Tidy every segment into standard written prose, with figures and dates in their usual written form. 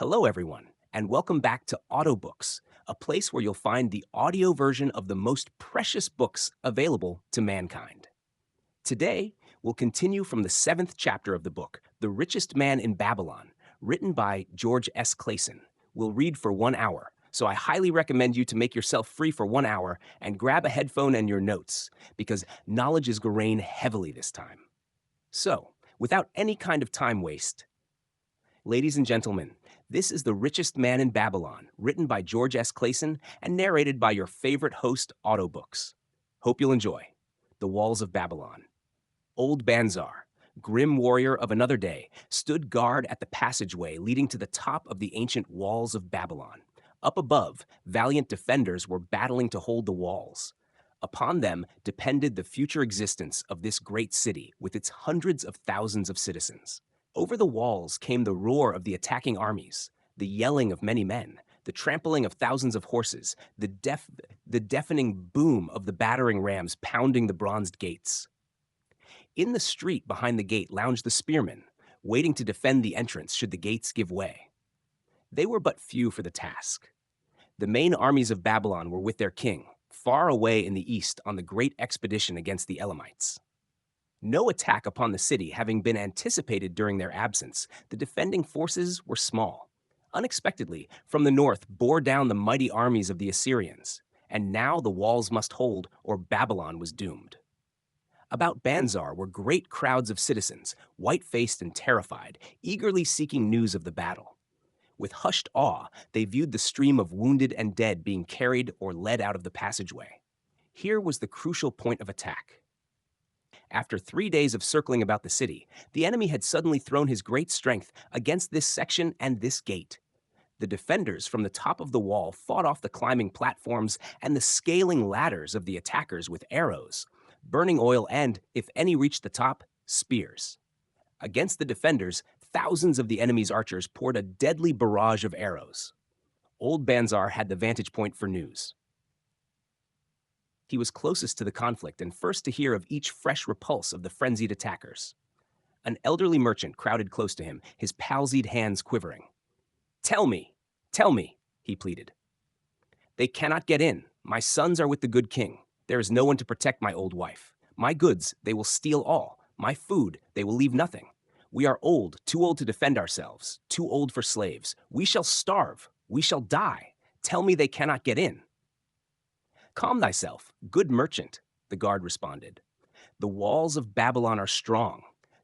Hello, everyone, and welcome back to Autobooks, a place where you'll find the audio version of the most precious books available to mankind. Today, we'll continue from the seventh chapter of the book, The Richest Man in Babylon, written by George S. Clason. We'll read for 1 hour, so I highly recommend you to make yourself free for 1 hour and grab a headphone and your notes, because knowledge is going to rain heavily this time. So, without any kind of time waste, ladies and gentlemen, this is The Richest Man in Babylon, written by George S. Clason and narrated by your favorite host, Autobooks. Hope you'll enjoy. The Walls of Babylon. Old Banzar, grim warrior of another day, stood guard at the passageway leading to the top of the ancient walls of Babylon. Up above, valiant defenders were battling to hold the walls. Upon them depended the future existence of this great city with its hundreds of thousands of citizens. Over the walls came the roar of the attacking armies, the yelling of many men, the trampling of thousands of horses, the deafening boom of the battering rams pounding the bronzed gates. In the street behind the gate lounged the spearmen, waiting to defend the entrance should the gates give way. They were but few for the task. The main armies of Babylon were with their king, far away in the east on the great expedition against the Elamites. No attack upon the city having been anticipated during their absence, the defending forces were small. Unexpectedly, from the north bore down the mighty armies of the Assyrians, and now the walls must hold or Babylon was doomed. About Banzar were great crowds of citizens, white-faced and terrified, eagerly seeking news of the battle. With hushed awe, they viewed the stream of wounded and dead being carried or led out of the passageway. Here was the crucial point of attack. After 3 days of circling about the city, the enemy had suddenly thrown his great strength against this section and this gate. The defenders from the top of the wall fought off the climbing platforms and the scaling ladders of the attackers with arrows, burning oil and, if any reached the top, spears. Against the defenders, thousands of the enemy's archers poured a deadly barrage of arrows. Old Banzar had the vantage point for news. He was closest to the conflict and first to hear of each fresh repulse of the frenzied attackers. An elderly merchant crowded close to him, his palsied hands quivering. Tell me, he pleaded. They cannot get in. My sons are with the good king. There is no one to protect my old wife. My goods, they will steal all. My food, they will leave nothing. We are old, too old to defend ourselves, too old for slaves. We shall starve. We shall die. Tell me they cannot get in. Calm thyself, good merchant, the guard responded. The walls of Babylon are strong.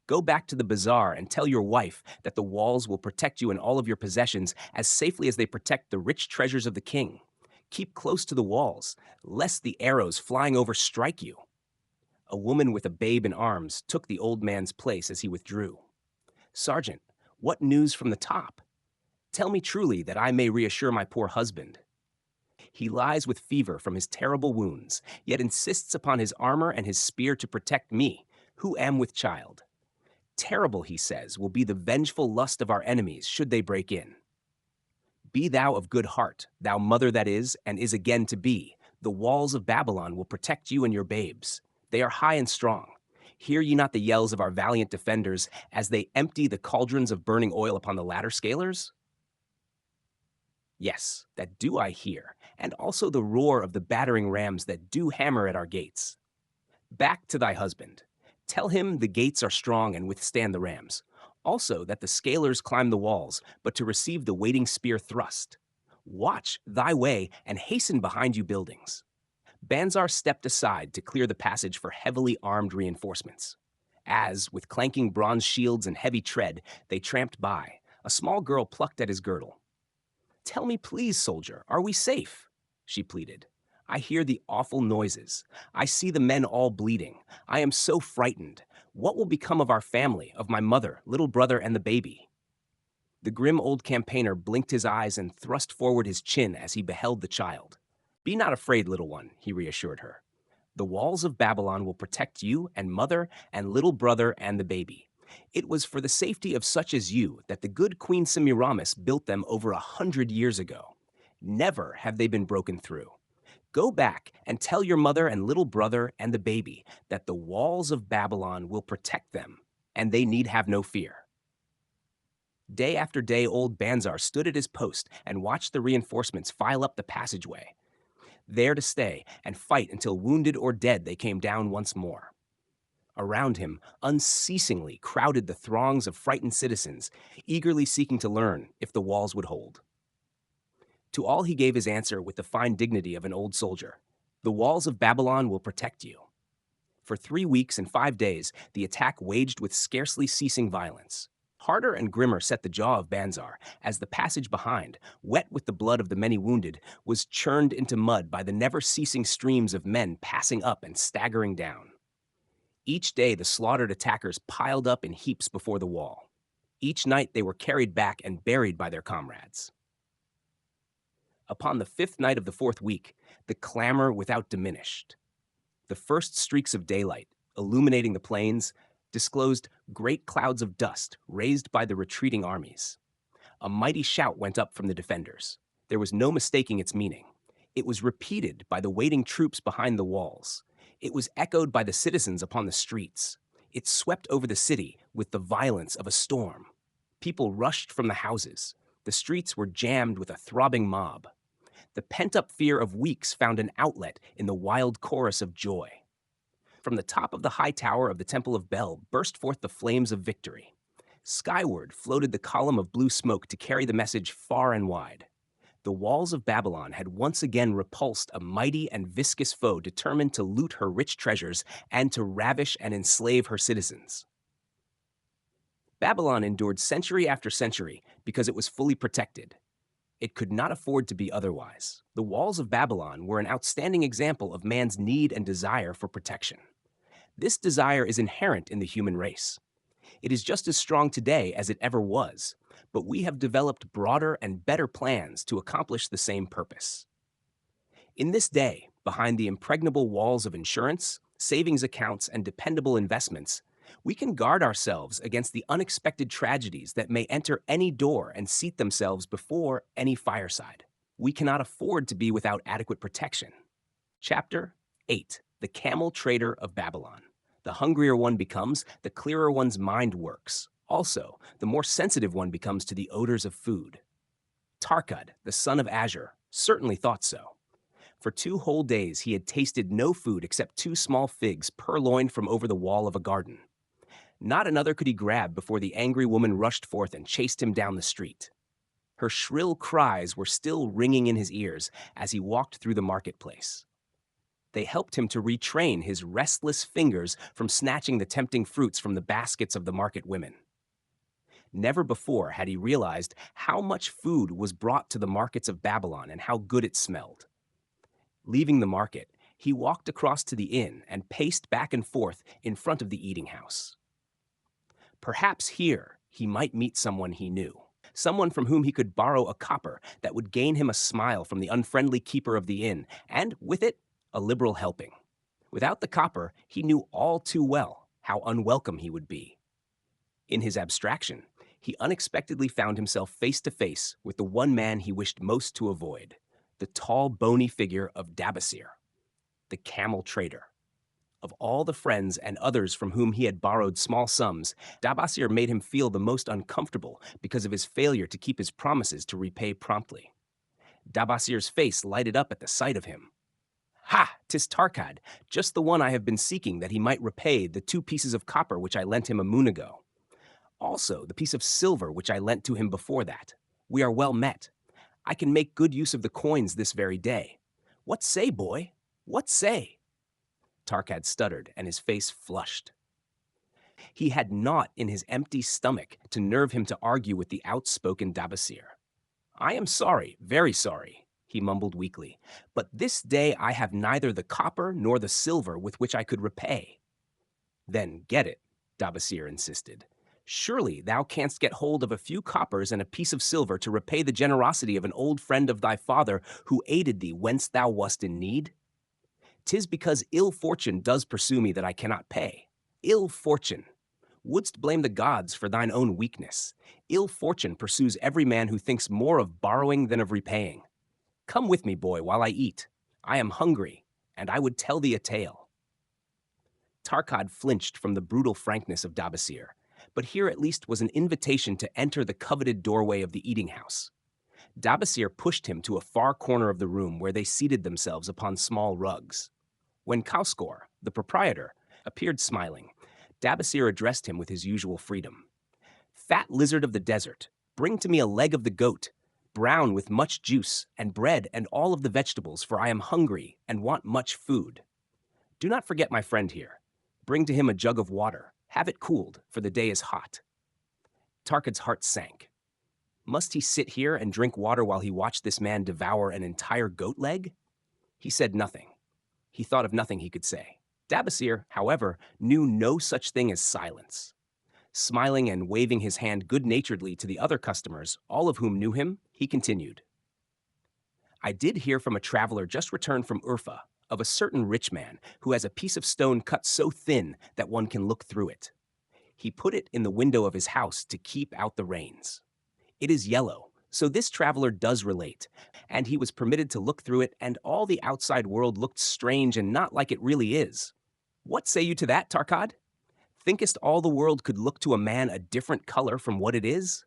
Go back to the bazaar and tell your wife that the walls will protect you and all of your possessions as safely as they protect the rich treasures of the king. Keep close to the walls, lest the arrows flying over strike you. A woman with a babe in arms took the old man's place as he withdrew. Sergeant, what news from the top? Tell me truly that I may reassure my poor husband. He lies with fever from his terrible wounds, yet insists upon his armor and his spear to protect me, who am with child. Terrible, he says, will be the vengeful lust of our enemies should they break in. Be thou of good heart, thou mother that is and is again to be. The walls of Babylon will protect you and your babes. They are high and strong. Hear ye not the yells of our valiant defenders as they empty the cauldrons of burning oil upon the ladder scalers? Yes, that do I hear, and also the roar of the battering rams that do hammer at our gates. Back to thy husband. Tell him the gates are strong and withstand the rams. Also that the scalers climb the walls, but to receive the waiting spear thrust. Watch thy way and hasten behind you buildings. Banzar stepped aside to clear the passage for heavily armed reinforcements. As, with clanking bronze shields and heavy tread, they tramped by, a small girl plucked at his girdle. Tell me please, soldier, are we safe? She pleaded. I hear the awful noises. I see the men all bleeding. I am so frightened. What will become of our family, of my mother, little brother, and the baby? The grim old campaigner blinked his eyes and thrust forward his chin as he beheld the child. Be not afraid, little one, he reassured her. The walls of Babylon will protect you and mother and little brother and the baby. It was for the safety of such as you that the good Queen Semiramis built them over 100 years ago. Never have they been broken through. Go back and tell your mother and little brother and the baby that the walls of Babylon will protect them, and they need have no fear. Day after day, old Banzar stood at his post and watched the reinforcements file up the passageway, there to stay and fight until wounded or dead they came down once more. Around him, unceasingly crowded the throngs of frightened citizens, eagerly seeking to learn if the walls would hold. To all he gave his answer with the fine dignity of an old soldier. The walls of Babylon will protect you. For 3 weeks and 5 days, the attack waged with scarcely ceasing violence. Harder and grimmer set the jaw of Banzar, as the passage behind, wet with the blood of the many wounded, was churned into mud by the never-ceasing streams of men passing up and staggering down. Each day the slaughtered attackers piled up in heaps before the wall. Each night they were carried back and buried by their comrades. Upon the 5th night of the 4th week, the clamor without diminished. The first streaks of daylight, illuminating the plains, disclosed great clouds of dust raised by the retreating armies. A mighty shout went up from the defenders. There was no mistaking its meaning. It was repeated by the waiting troops behind the walls. It was echoed by the citizens upon the streets. It swept over the city with the violence of a storm. People rushed from the houses. The streets were jammed with a throbbing mob. The pent-up fear of weeks found an outlet in the wild chorus of joy. From the top of the high tower of the Temple of Bel burst forth the flames of victory. Skyward floated the column of blue smoke to carry the message far and wide. The walls of Babylon had once again repulsed a mighty and viscous foe determined to loot her rich treasures and to ravish and enslave her citizens. Babylon endured century after century because it was fully protected. It could not afford to be otherwise. The walls of Babylon were an outstanding example of man's need and desire for protection. This desire is inherent in the human race. It is just as strong today as it ever was, but we have developed broader and better plans to accomplish the same purpose. In this day, behind the impregnable walls of insurance, savings accounts, and dependable investments, we can guard ourselves against the unexpected tragedies that may enter any door and seat themselves before any fireside. We cannot afford to be without adequate protection. Chapter 8. The Camel Trader of Babylon. The hungrier one becomes, the clearer one's mind works. Also, the more sensitive one becomes to the odors of food. Tarkad, the son of Azure, certainly thought so. For 2 whole days he had tasted no food except 2 small figs purloined from over the wall of a garden. Not another could he grab before the angry woman rushed forth and chased him down the street. Her shrill cries were still ringing in his ears as he walked through the marketplace. They helped him to retrain his restless fingers from snatching the tempting fruits from the baskets of the market women. Never before had he realized how much food was brought to the markets of Babylon and how good it smelled. Leaving the market, he walked across to the inn and paced back and forth in front of the eating house. Perhaps here he might meet someone he knew, someone from whom he could borrow a copper that would gain him a smile from the unfriendly keeper of the inn, and with it, a liberal helping. Without the copper, he knew all too well how unwelcome he would be. In his abstraction, he unexpectedly found himself face to face with the one man he wished most to avoid, the tall, bony figure of Dabasir, the camel trader. Of all the friends and others from whom he had borrowed small sums, Dabasir made him feel the most uncomfortable because of his failure to keep his promises to repay promptly. Dabasir's face lighted up at the sight of him. "Ha! 'Tis Tarkad, just the one I have been seeking that he might repay the 2 pieces of copper which I lent him a moon ago. Also the piece of silver which I lent to him before that. We are well met. I can make good use of the coins this very day. What say, boy? What say?" Tarkad stuttered, and his face flushed. He had naught in his empty stomach to nerve him to argue with the outspoken Dabasir. "I am sorry, very sorry," he mumbled weakly, "but this day I have neither the copper nor the silver with which I could repay." "Then get it," Dabasir insisted. "Surely thou canst get hold of a few coppers and a piece of silver to repay the generosity of an old friend of thy father who aided thee whence thou wast in need? 'Tis because ill fortune does pursue me that I cannot pay. Ill fortune! Wouldst blame the gods for thine own weakness? Ill fortune pursues every man who thinks more of borrowing than of repaying. Come with me, boy, while I eat. I am hungry, and I would tell thee a tale." Tarkad flinched from the brutal frankness of Dabasir, but here at least was an invitation to enter the coveted doorway of the eating house. Dabasir pushed him to a far corner of the room where they seated themselves upon small rugs. When Kauskor, the proprietor, appeared smiling, Dabasir addressed him with his usual freedom. "Fat lizard of the desert, bring to me a leg of the goat, brown with much juice, and bread and all of the vegetables, for I am hungry and want much food. Do not forget my friend here. Bring to him a jug of water. Have it cooled, for the day is hot." Tarkad's heart sank. Must he sit here and drink water while he watched this man devour an entire goat leg? He said nothing. He thought of nothing he could say. Dabasir, however, knew no such thing as silence. Smiling and waving his hand good-naturedly to the other customers, all of whom knew him, he continued. "I did hear from a traveler just returned from Urfa of a certain rich man who has a piece of stone cut so thin that one can look through it. He put it in the window of his house to keep out the rains. It is yellow, so this traveler does relate, and he was permitted to look through it, and all the outside world looked strange and not like it really is. What say you to that, Tarkad? Thinkest all the world could look to a man a different color from what it is?"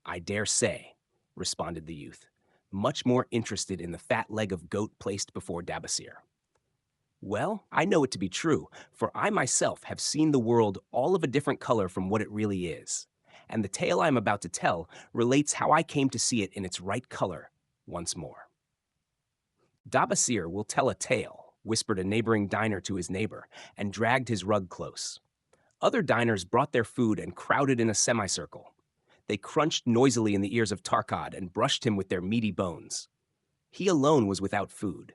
"I dare say," responded the youth, much more interested in the fat leg of goat placed before Dabasir. "Well, I know it to be true, for I myself have seen the world all of a different color from what it really is, and the tale I am about to tell relates how I came to see it in its right color once more." "Dabasir will tell a tale," whispered a neighboring diner to his neighbor, and dragged his rug close. Other diners brought their food and crowded in a semicircle. They crunched noisily in the ears of Tarkad and brushed him with their meaty bones. He alone was without food.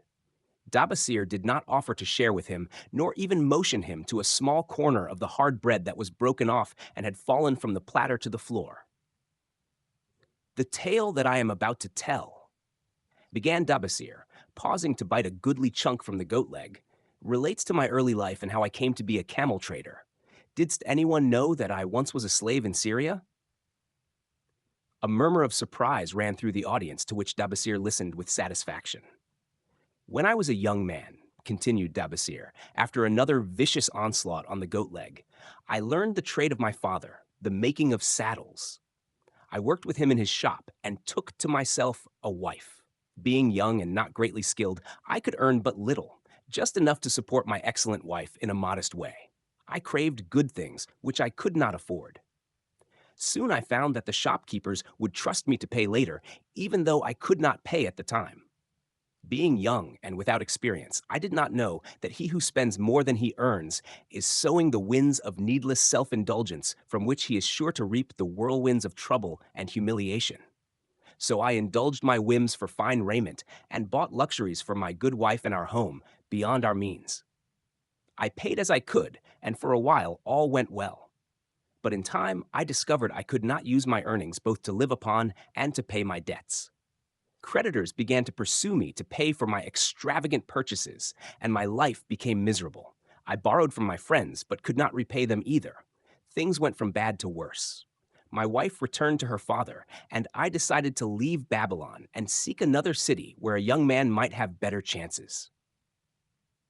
Dabasir did not offer to share with him, nor even motion him to a small corner of the hard bread that was broken off and had fallen from the platter to the floor. "The tale that I am about to tell," began Dabasir, pausing to bite a goodly chunk from the goat leg, "relates to my early life and how I came to be a camel trader. Didst anyone know that I once was a slave in Syria?" A murmur of surprise ran through the audience, to which Dabasir listened with satisfaction. "When I was a young man," continued Dabasir, after another vicious onslaught on the goat leg, "I learned the trade of my father, the making of saddles. I worked with him in his shop and took to myself a wife. Being young and not greatly skilled, I could earn but little, just enough to support my excellent wife in a modest way. I craved good things, which I could not afford. Soon I found that the shopkeepers would trust me to pay later, even though I could not pay at the time. Being young and without experience, I did not know that he who spends more than he earns is sowing the winds of needless self-indulgence, from which he is sure to reap the whirlwinds of trouble and humiliation. So I indulged my whims for fine raiment and bought luxuries for my good wife and our home beyond our means. I paid as I could, and for a while all went well. But in time, I discovered I could not use my earnings both to live upon and to pay my debts. Creditors began to pursue me to pay for my extravagant purchases, and my life became miserable. I borrowed from my friends, but could not repay them either. Things went from bad to worse. My wife returned to her father, and I decided to leave Babylon and seek another city where a young man might have better chances.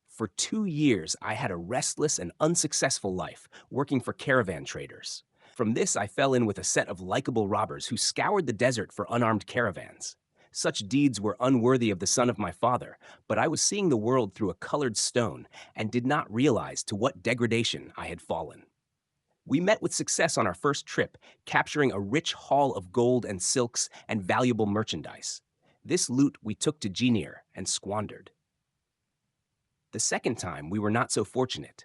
For 2 years, I had a restless and unsuccessful life, working for caravan traders. From this, I fell in with a set of likable robbers who scoured the desert for unarmed caravans. Such deeds were unworthy of the son of my father, but I was seeing the world through a colored stone and did not realize to what degradation I had fallen. We met with success on our first trip, capturing a rich haul of gold and silks and valuable merchandise. This loot we took to Jinir and squandered. The second time, we were not so fortunate.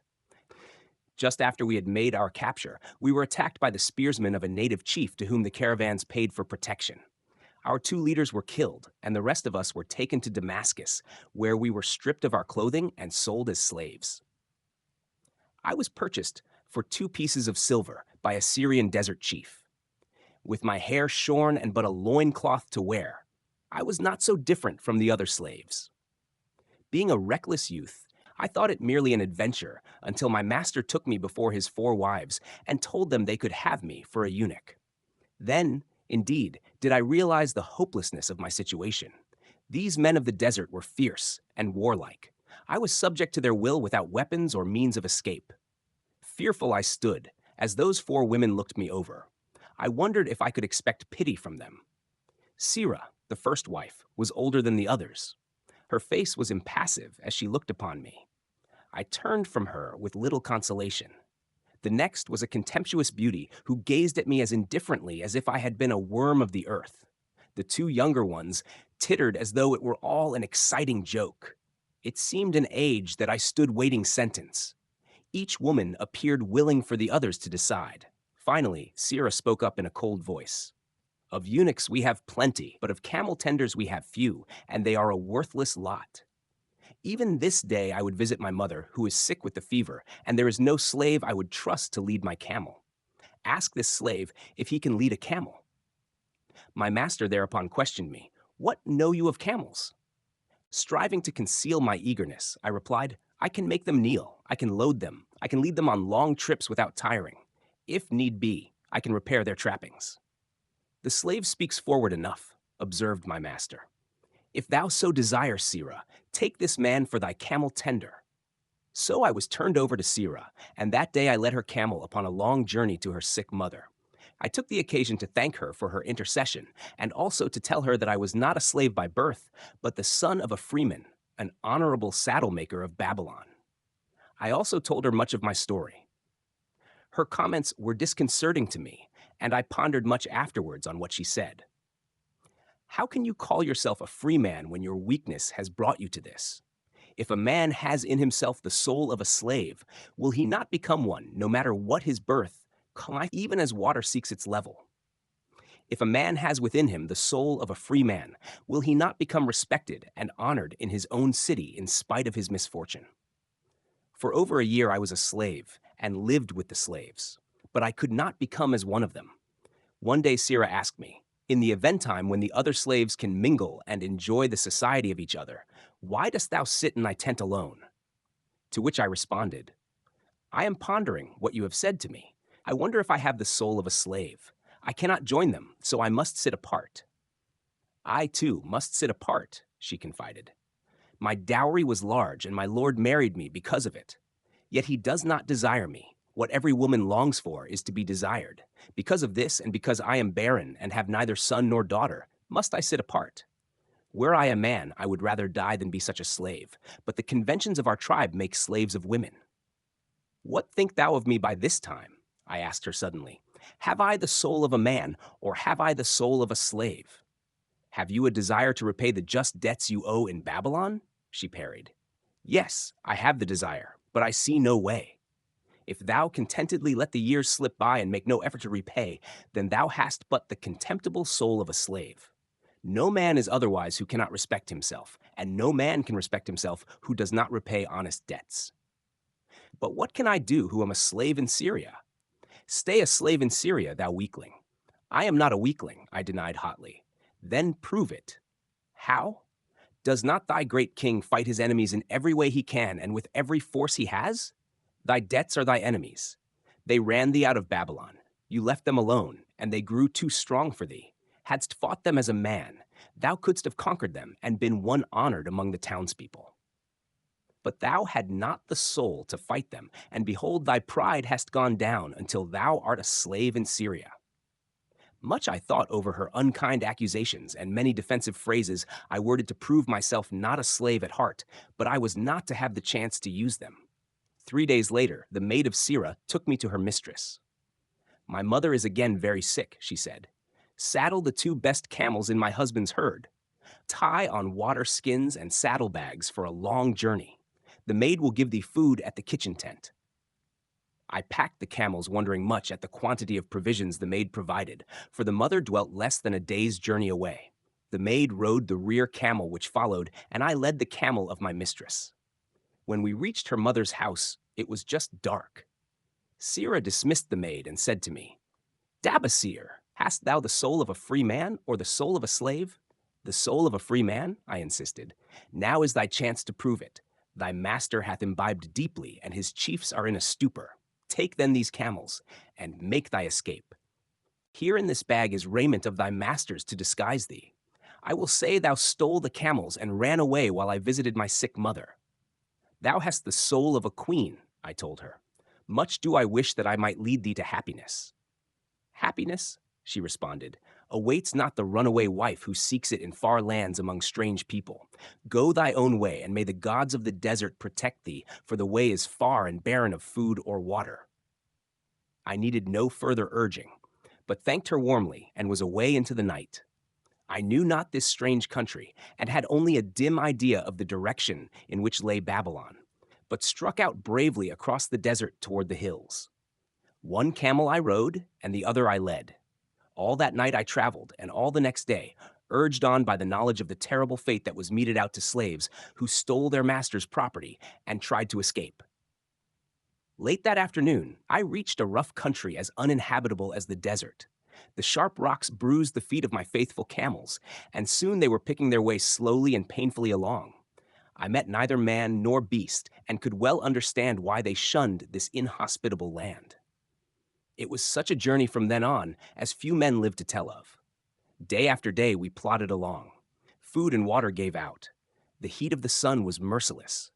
Just after we had made our capture, we were attacked by the spearsmen of a native chief to whom the caravans paid for protection. Our 2 leaders were killed, and the rest of us were taken to Damascus, where we were stripped of our clothing and sold as slaves. I was purchased for 2 pieces of silver by a Syrian desert chief. With my hair shorn and but a loincloth to wear, I was not so different from the other slaves. Being a reckless youth, I thought it merely an adventure until my master took me before his 4 wives and told them they could have me for a eunuch. Then, indeed, did I realize the hopelessness of my situation. These men of the desert were fierce and warlike. I was subject to their will without weapons or means of escape. Fearful I stood, As those four women looked me over, I wondered if I could expect pity from them. Sira, the first wife, was older than the others. Her face was impassive as she looked upon me. I turned from her with little consolation. The next was a contemptuous beauty who gazed at me as indifferently as if I had been a worm of the earth. The two younger ones tittered as though it were all an exciting joke. It seemed an age that I stood waiting sentence. Each woman appeared willing for the others to decide. Finally, Sira spoke up in a cold voice. Of eunuchs we have plenty, but of camel tenders we have few, and they are a worthless lot. Even this day I would visit my mother, who is sick with the fever, and there is no slave I would trust to lead my camel. Ask this slave if he can lead a camel. My master thereupon questioned me, "What know you of camels?" Striving to conceal my eagerness, I replied, "I can make them kneel, I can load them, I can lead them on long trips without tiring. If need be, I can repair their trappings." "The slave speaks forward enough," observed my master. "If thou so desire, Sira, take this man for thy camel tender." So I was turned over to Sira, and that day I led her camel upon a long journey to her sick mother. I took the occasion to thank her for her intercession, and also to tell her that I was not a slave by birth, but the son of a freeman, an honorable saddle maker of Babylon. I also told her much of my story. Her comments were disconcerting to me, and I pondered much afterwards on what she said. How can you call yourself a free man when your weakness has brought you to this? If a man has in himself the soul of a slave, will he not become one, no matter what his birth, even as water seeks its level? If a man has within him the soul of a free man, will he not become respected and honored in his own city in spite of his misfortune? For over a year I was a slave and lived with the slaves, but I could not become as one of them. One day Sira asked me, "In the event time when the other slaves can mingle and enjoy the society of each other, why dost thou sit in thy tent alone?" To which I responded, "I am pondering what you have said to me. I wonder if I have the soul of a slave. I cannot join them, so I must sit apart." "I, too, must sit apart," she confided. "My dowry was large, and my lord married me because of it. Yet he does not desire me. What every woman longs for is to be desired. Because of this, and because I am barren and have neither son nor daughter, must I sit apart. Were I a man, I would rather die than be such a slave, but the conventions of our tribe make slaves of women." "What think thou of me by this time?" I asked her suddenly. "Have I the soul of a man, or have I the soul of a slave?" "Have you a desire to repay the just debts you owe in Babylon?" she parried. "Yes, I have the desire, but I see no way. If thou contentedly let the years slip by and make no effort to repay, then thou hast but the contemptible soul of a slave. No man is otherwise who cannot respect himself, and no man can respect himself who does not repay honest debts." "But what can I do who am a slave in Syria?" "Stay a slave in Syria, thou weakling." "I am not a weakling," I denied hotly. "Then prove it." "How? Does not thy great king fight his enemies in every way he can and with every force he has? Thy debts are thy enemies. They ran thee out of Babylon. You left them alone, and they grew too strong for thee. Hadst fought them as a man, thou couldst have conquered them and been one honored among the townspeople. But thou had not the soul to fight them, and behold, thy pride hast gone down until thou art a slave in Syria." Much I thought over her unkind accusations and many defensive phrases I worded to prove myself not a slave at heart, but I was not to have the chance to use them. 3 days later, the maid of Sira took me to her mistress. "My mother is again very sick," she said. "Saddle the 2 best camels in my husband's herd. Tie on water skins and saddlebags for a long journey. The maid will give thee food at the kitchen tent." I packed the camels, wondering much at the quantity of provisions the maid provided, for the mother dwelt less than a day's journey away. The maid rode the rear camel which followed, and I led the camel of my mistress. When we reached her mother's house, it was just dark. Sira dismissed the maid and said to me, "Dabasir, hast thou the soul of a free man or the soul of a slave?" "The soul of a free man," I insisted. "Now is thy chance to prove it. Thy master hath imbibed deeply, and his chiefs are in a stupor. Take then these camels, and make thy escape. Here in this bag is raiment of thy master's to disguise thee. I will say thou stole the camels and ran away while I visited my sick mother." "Thou hast the soul of a queen," I told her. Much do I wish that I might lead thee to happiness. Happiness, she responded, awaits not the runaway wife who seeks it in far lands among strange people. Go thy own way, and may the gods of the desert protect thee, for the way is far and barren of food or water. I needed no further urging, but thanked her warmly and was away into the night. I knew not this strange country, and had only a dim idea of the direction in which lay Babylon, but struck out bravely across the desert toward the hills. One camel I rode, and the other I led. All that night I traveled, and all the next day, urged on by the knowledge of the terrible fate that was meted out to slaves who stole their master's property and tried to escape. Late that afternoon, I reached a rough country as uninhabitable as the desert. The sharp rocks bruised the feet of my faithful camels, and soon they were picking their way slowly and painfully along. I met neither man nor beast, and could well understand why they shunned this inhospitable land. It was such a journey from then on as few men live to tell of. Day after day we plodded along. Food and water gave out. The heat of the sun was merciless.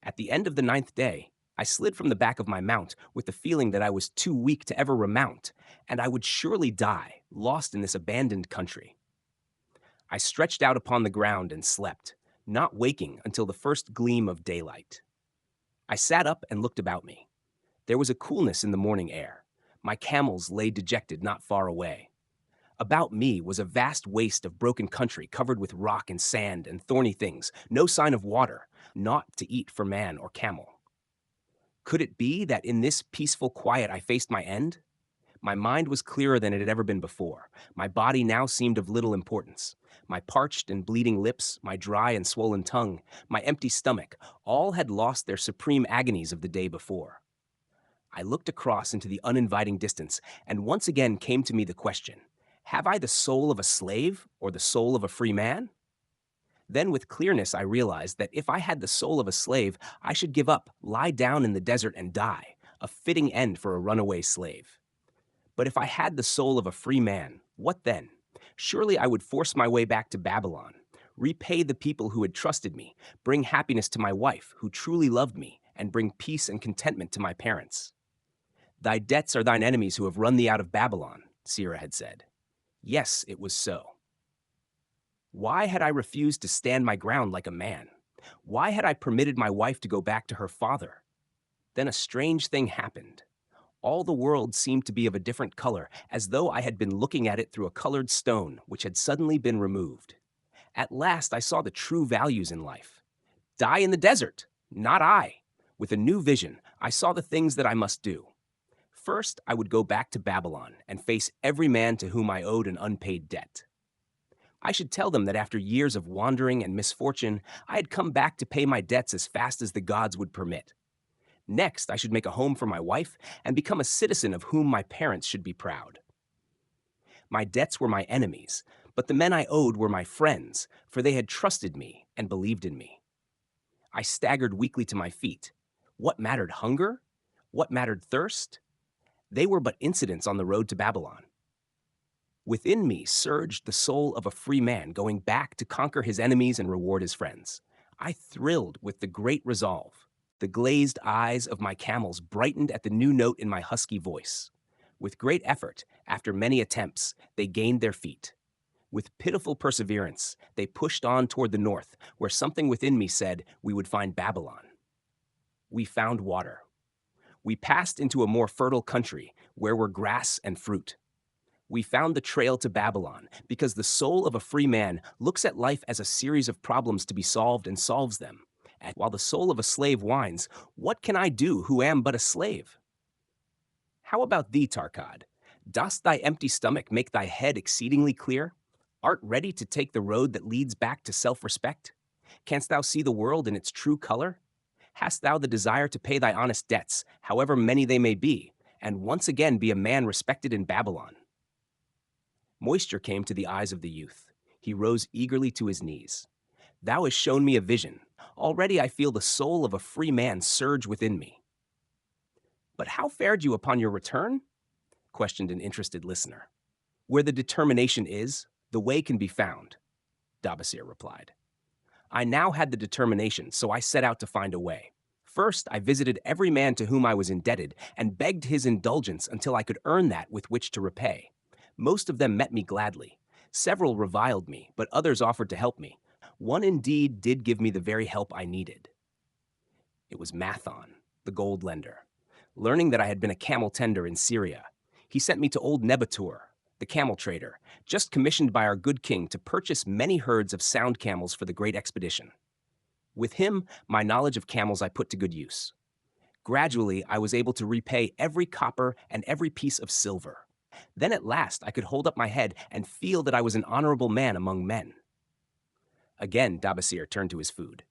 At the end of the 9th day, I slid from the back of my mount with the feeling that I was too weak to ever remount, and I would surely die, lost in this abandoned country. I stretched out upon the ground and slept, not waking until the first gleam of daylight. I sat up and looked about me. There was a coolness in the morning air. My camels lay dejected not far away. About me was a vast waste of broken country covered with rock and sand and thorny things, no sign of water, naught to eat for man or camel. Could it be that in this peaceful quiet I faced my end? My mind was clearer than it had ever been before. My body now seemed of little importance. My parched and bleeding lips, my dry and swollen tongue, my empty stomach, all had lost their supreme agonies of the day before. I looked across into the uninviting distance, and once again came to me the question, have I the soul of a slave or the soul of a free man? Then with clearness I realized that if I had the soul of a slave, I should give up, lie down in the desert and die, a fitting end for a runaway slave. But if I had the soul of a free man, what then? Surely I would force my way back to Babylon, repay the people who had trusted me, bring happiness to my wife, who truly loved me, and bring peace and contentment to my parents. Thy debts are thine enemies who have run thee out of Babylon, Sirrah had said. Yes, it was so. Why had I refused to stand my ground like a man? Why had I permitted my wife to go back to her father? Then a strange thing happened. All the world seemed to be of a different color, as though I had been looking at it through a colored stone which had suddenly been removed. At last I saw the true values in life. Die in the desert, not I. With a new vision, I saw the things that I must do. First, I would go back to Babylon and face every man to whom I owed an unpaid debt. I should tell them that after years of wandering and misfortune, I had come back to pay my debts as fast as the gods would permit. Next, I should make a home for my wife and become a citizen of whom my parents should be proud. My debts were my enemies, but the men I owed were my friends, for they had trusted me and believed in me. I staggered weakly to my feet. What mattered hunger? What mattered thirst? They were but incidents on the road to Babylon. Within me surged the soul of a free man going back to conquer his enemies and reward his friends. I thrilled with the great resolve. The glazed eyes of my camels brightened at the new note in my husky voice. With great effort, after many attempts, they gained their feet. With pitiful perseverance, they pushed on toward the north, where something within me said we would find Babylon. We found water. We passed into a more fertile country, where were grass and fruit. We found the trail to Babylon, because the soul of a free man looks at life as a series of problems to be solved and solves them. And while the soul of a slave whines, what can I do who am but a slave? How about thee, Tarkad? Dost thy empty stomach make thy head exceedingly clear? Art ready to take the road that leads back to self-respect? Canst thou see the world in its true color? Hast thou the desire to pay thy honest debts, however many they may be, and once again be a man respected in Babylon? Moisture came to the eyes of the youth. He rose eagerly to his knees. Thou hast shown me a vision. Already I feel the soul of a free man surge within me. But how fared you upon your return? Questioned an interested listener. Where the determination is, the way can be found, Dabasir replied. I now had the determination, so I set out to find a way. First, I visited every man to whom I was indebted and begged his indulgence until I could earn that with which to repay. Most of them met me gladly. Several reviled me, but others offered to help me. One indeed did give me the very help I needed. It was Mathon, the gold lender. Learning that I had been a camel tender in Syria, he sent me to old Nebatur, the camel trader, just commissioned by our good king to purchase many herds of sound camels for the great expedition. With him, my knowledge of camels I put to good use. Gradually, I was able to repay every copper and every piece of silver. Then at last I could hold up my head and feel that I was an honorable man among men. Again, Dabasir turned to his food.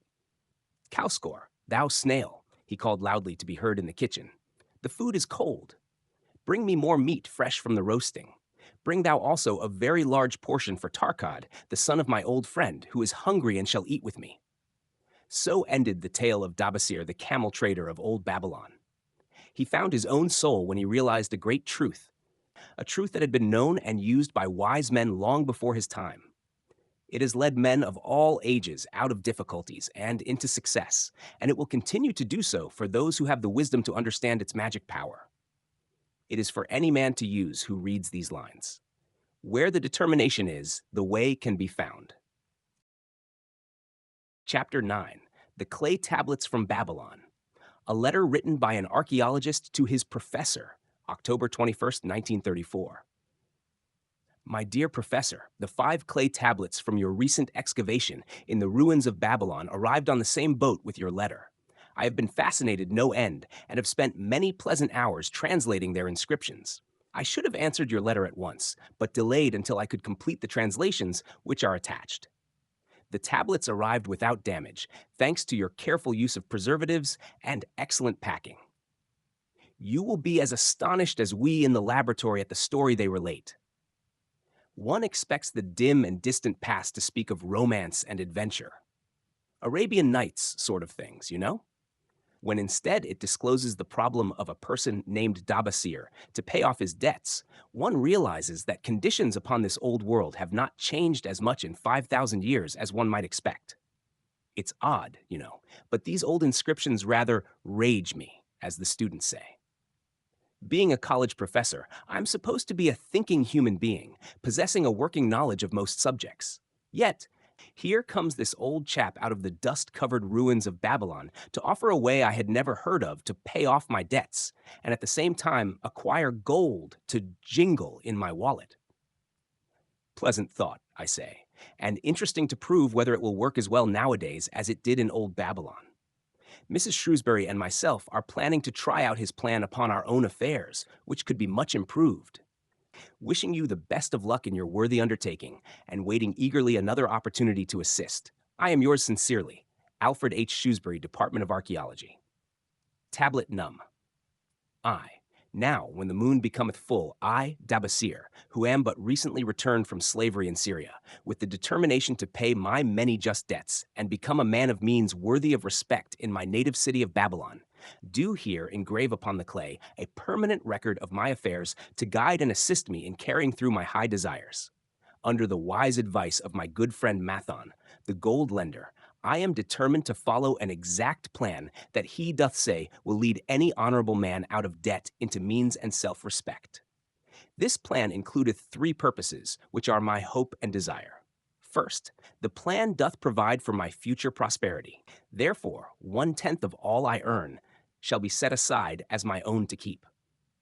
Cowscore, thou snail, he called loudly to be heard in the kitchen. The food is cold. Bring me more meat fresh from the roasting. Bring thou also a very large portion for Tarkad, the son of my old friend, who is hungry and shall eat with me. So ended the tale of Dabasir, the camel trader of old Babylon. He found his own soul when he realized a great truth, a truth that had been known and used by wise men long before his time. It has led men of all ages out of difficulties and into success, and it will continue to do so for those who have the wisdom to understand its magic power. It is for any man to use who reads these lines. Where the determination is, the way can be found. Chapter 9, The Clay Tablets from Babylon. A letter written by an archaeologist to his professor, October 21st, 1934. My dear professor, the 5 clay tablets from your recent excavation in the ruins of Babylon arrived on the same boat with your letter. I have been fascinated no end and have spent many pleasant hours translating their inscriptions. I should have answered your letter at once, but delayed until I could complete the translations, which are attached. The tablets arrived without damage, thanks to your careful use of preservatives and excellent packing. You will be as astonished as we in the laboratory at the story they relate. One expects the dim and distant past to speak of romance and adventure. Arabian Nights sort of things, you know? When instead it discloses the problem of a person named Dabasir to pay off his debts, one realizes that conditions upon this old world have not changed as much in 5,000 years as one might expect. It's odd, you know, but these old inscriptions rather rage me, as the students say. Being a college professor, I'm supposed to be a thinking human being, possessing a working knowledge of most subjects. Yet, here comes this old chap out of the dust-covered ruins of Babylon to offer a way I had never heard of to pay off my debts, and at the same time acquire gold to jingle in my wallet. Pleasant thought, I say, and interesting to prove whether it will work as well nowadays as it did in old Babylon. Mrs. Shrewsbury and myself are planning to try out his plan upon our own affairs, which could be much improved. Wishing you the best of luck in your worthy undertaking, and waiting eagerly another opportunity to assist, I am yours sincerely, Alfred H. Shrewsbury, Department of Archaeology. Tablet Num. I. Now, when the moon becometh full, I, Dabasir, who am but recently returned from slavery in Syria, with the determination to pay my many just debts and become a man of means worthy of respect in my native city of Babylon, do here engrave upon the clay a permanent record of my affairs to guide and assist me in carrying through my high desires. Under the wise advice of my good friend Mathon, the gold lender, I am determined to follow an exact plan that he doth say will lead any honorable man out of debt into means and self-respect. This plan includeth 3 purposes, which are my hope and desire. First, the plan doth provide for my future prosperity. Therefore, 1/10 of all I earn shall be set aside as my own to keep.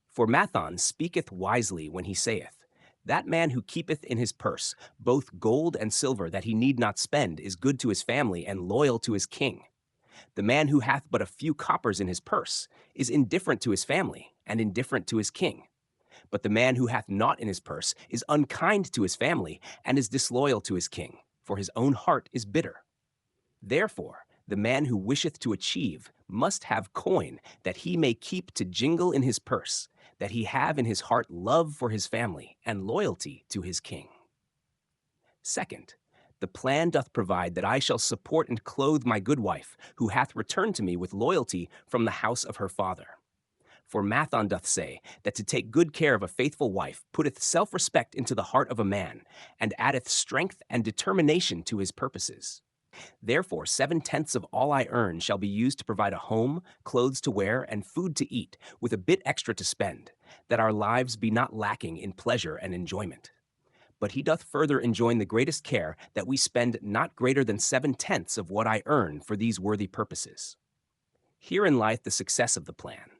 For Mathon speaketh wisely when he saith, that man who keepeth in his purse both gold and silver that he need not spend is good to his family and loyal to his king. The man who hath but a few coppers in his purse is indifferent to his family and indifferent to his king. But the man who hath naught in his purse is unkind to his family and is disloyal to his king, for his own heart is bitter. Therefore, the man who wisheth to achieve must have coin that he may keep to jingle in his purse, that he have in his heart love for his family and loyalty to his king. Second, the plan doth provide that I shall support and clothe my good wife, who hath returned to me with loyalty from the house of her father. For Mathon doth say that to take good care of a faithful wife putteth self-respect into the heart of a man, and addeth strength and determination to his purposes. Therefore, 7/10 of all I earn shall be used to provide a home, clothes to wear, and food to eat, with a bit extra to spend, that our lives be not lacking in pleasure and enjoyment. But he doth further enjoin the greatest care that we spend not greater than 7/10 of what I earn for these worthy purposes. Herein lieth the success of the plan.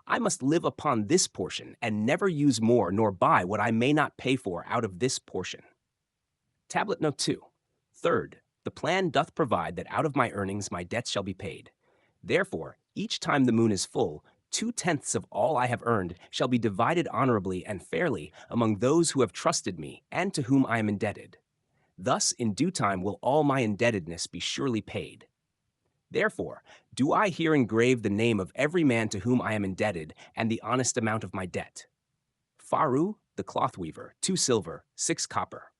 I must live upon this portion, and never use more nor buy what I may not pay for out of this portion. Tablet Note 2. Third, the plan doth provide that out of my earnings my debts shall be paid. Therefore, each time the moon is full, 2/10 of all I have earned shall be divided honorably and fairly among those who have trusted me and to whom I am indebted. Thus, in due time will all my indebtedness be surely paid. Therefore, do I here engrave the name of every man to whom I am indebted and the honest amount of my debt. Faru, the cloth weaver, 2 silver, 6 copper.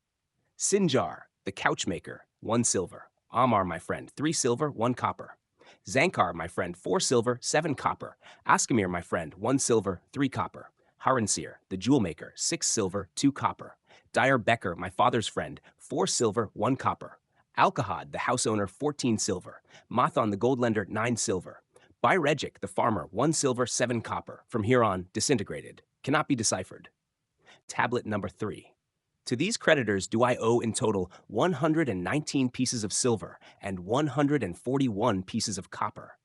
Sinjar, the couchmaker, 1 silver. Amar, my friend, 3 silver, 1 copper. Zankar, my friend, 4 silver, 7 copper. Askamir, my friend, 1 silver, 3 copper. Haransir, the jewel maker, 6 silver, 2 copper. Dyer Becker, my father's friend, 4 silver, 1 copper. Alkahad, the house owner, 14 silver. Mathon, the gold lender, 9 silver. Byrejik, the farmer, 1 silver, 7 copper. From here on, disintegrated. Cannot be deciphered. Tablet number 3. To these creditors do I owe in total 119 pieces of silver and 141 pieces of copper.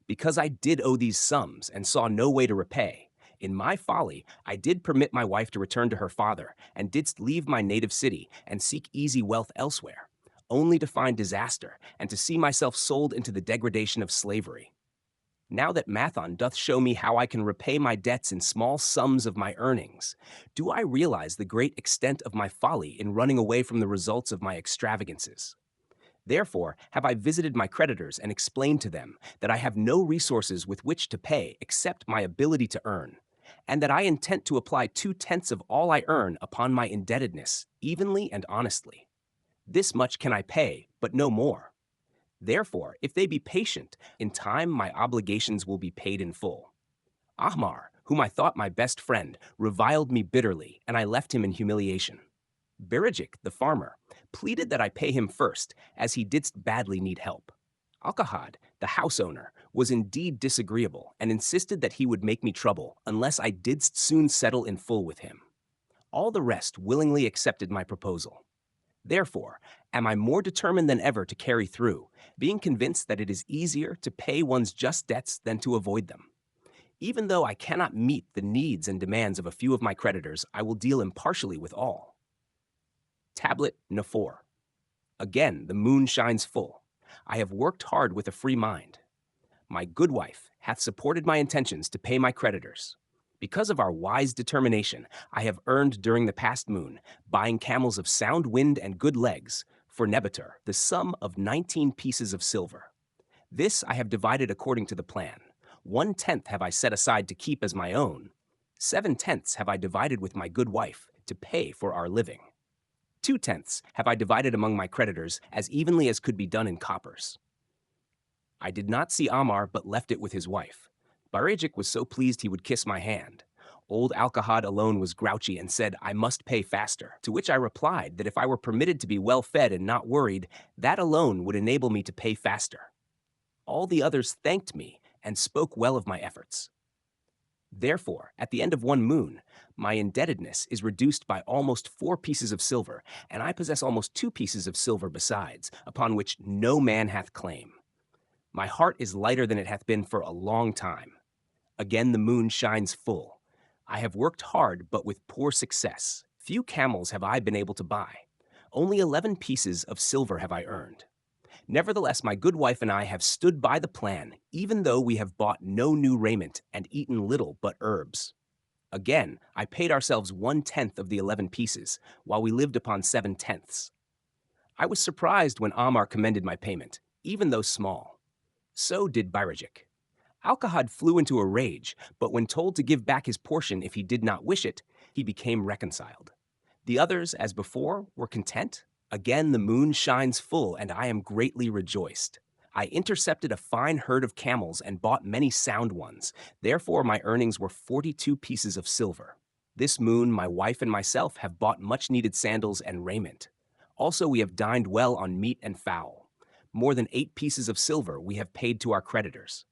Because I did owe these sums and saw no way to repay, in my folly I did permit my wife to return to her father, and didst leave my native city and seek easy wealth elsewhere, only to find disaster and to see myself sold into the degradation of slavery. Now that Mathon doth show me how I can repay my debts in small sums of my earnings, do I realize the great extent of my folly in running away from the results of my extravagances. Therefore have I visited my creditors and explained to them that I have no resources with which to pay except my ability to earn, and that I intend to apply 2/10 of all I earn upon my indebtedness, evenly and honestly. This much can I pay, but no more. Therefore, if they be patient, in time my obligations will be paid in full. Ahmar, whom I thought my best friend, reviled me bitterly, and I left him in humiliation. Berijik, the farmer, pleaded that I pay him first, as he didst badly need help. Alkahad, the house owner, was indeed disagreeable, and insisted that he would make me trouble unless I didst soon settle in full with him. All the rest willingly accepted my proposal. Therefore, am I more determined than ever to carry through, being convinced that it is easier to pay one's just debts than to avoid them. Even though I cannot meet the needs and demands of a few of my creditors, I will deal impartially with all. Tablet No. 4. Again, the moon shines full. I have worked hard with a free mind. My good wife hath supported my intentions to pay my creditors. Because of our wise determination, I have earned during the past moon, buying camels of sound wind and good legs, for Nebatur, the sum of 19 pieces of silver. This I have divided according to the plan. 1/10 have I set aside to keep as my own. 7/10 have I divided with my good wife to pay for our living. 2/10 have I divided among my creditors as evenly as could be done in coppers. I did not see Amar, but left it with his wife. Barejik was so pleased he would kiss my hand. Old Alkahad alone was grouchy and said I must pay faster, to which I replied that if I were permitted to be well fed and not worried, that alone would enable me to pay faster. All the others thanked me and spoke well of my efforts. Therefore, at the end of one moon, my indebtedness is reduced by almost 4 pieces of silver, and I possess almost 2 pieces of silver besides, upon which no man hath claim. My heart is lighter than it hath been for a long time. Again the moon shines full. I have worked hard, but with poor success. Few camels have I been able to buy. Only 11 pieces of silver have I earned. Nevertheless, my good wife and I have stood by the plan, even though we have bought no new raiment and eaten little but herbs. Again, I paid ourselves 1/10 of the 11 pieces, while we lived upon 7/10. I was surprised when Amar commended my payment, even though small. So did Byrejik. Alkahad flew into a rage, but when told to give back his portion if he did not wish it, he became reconciled. The others, as before, were content. Again the moon shines full, and I am greatly rejoiced. I intercepted a fine herd of camels and bought many sound ones. Therefore my earnings were 42 pieces of silver. This moon my wife and myself have bought much-needed sandals and raiment. Also we have dined well on meat and fowl. more than 8 pieces of silver we have paid to our creditors.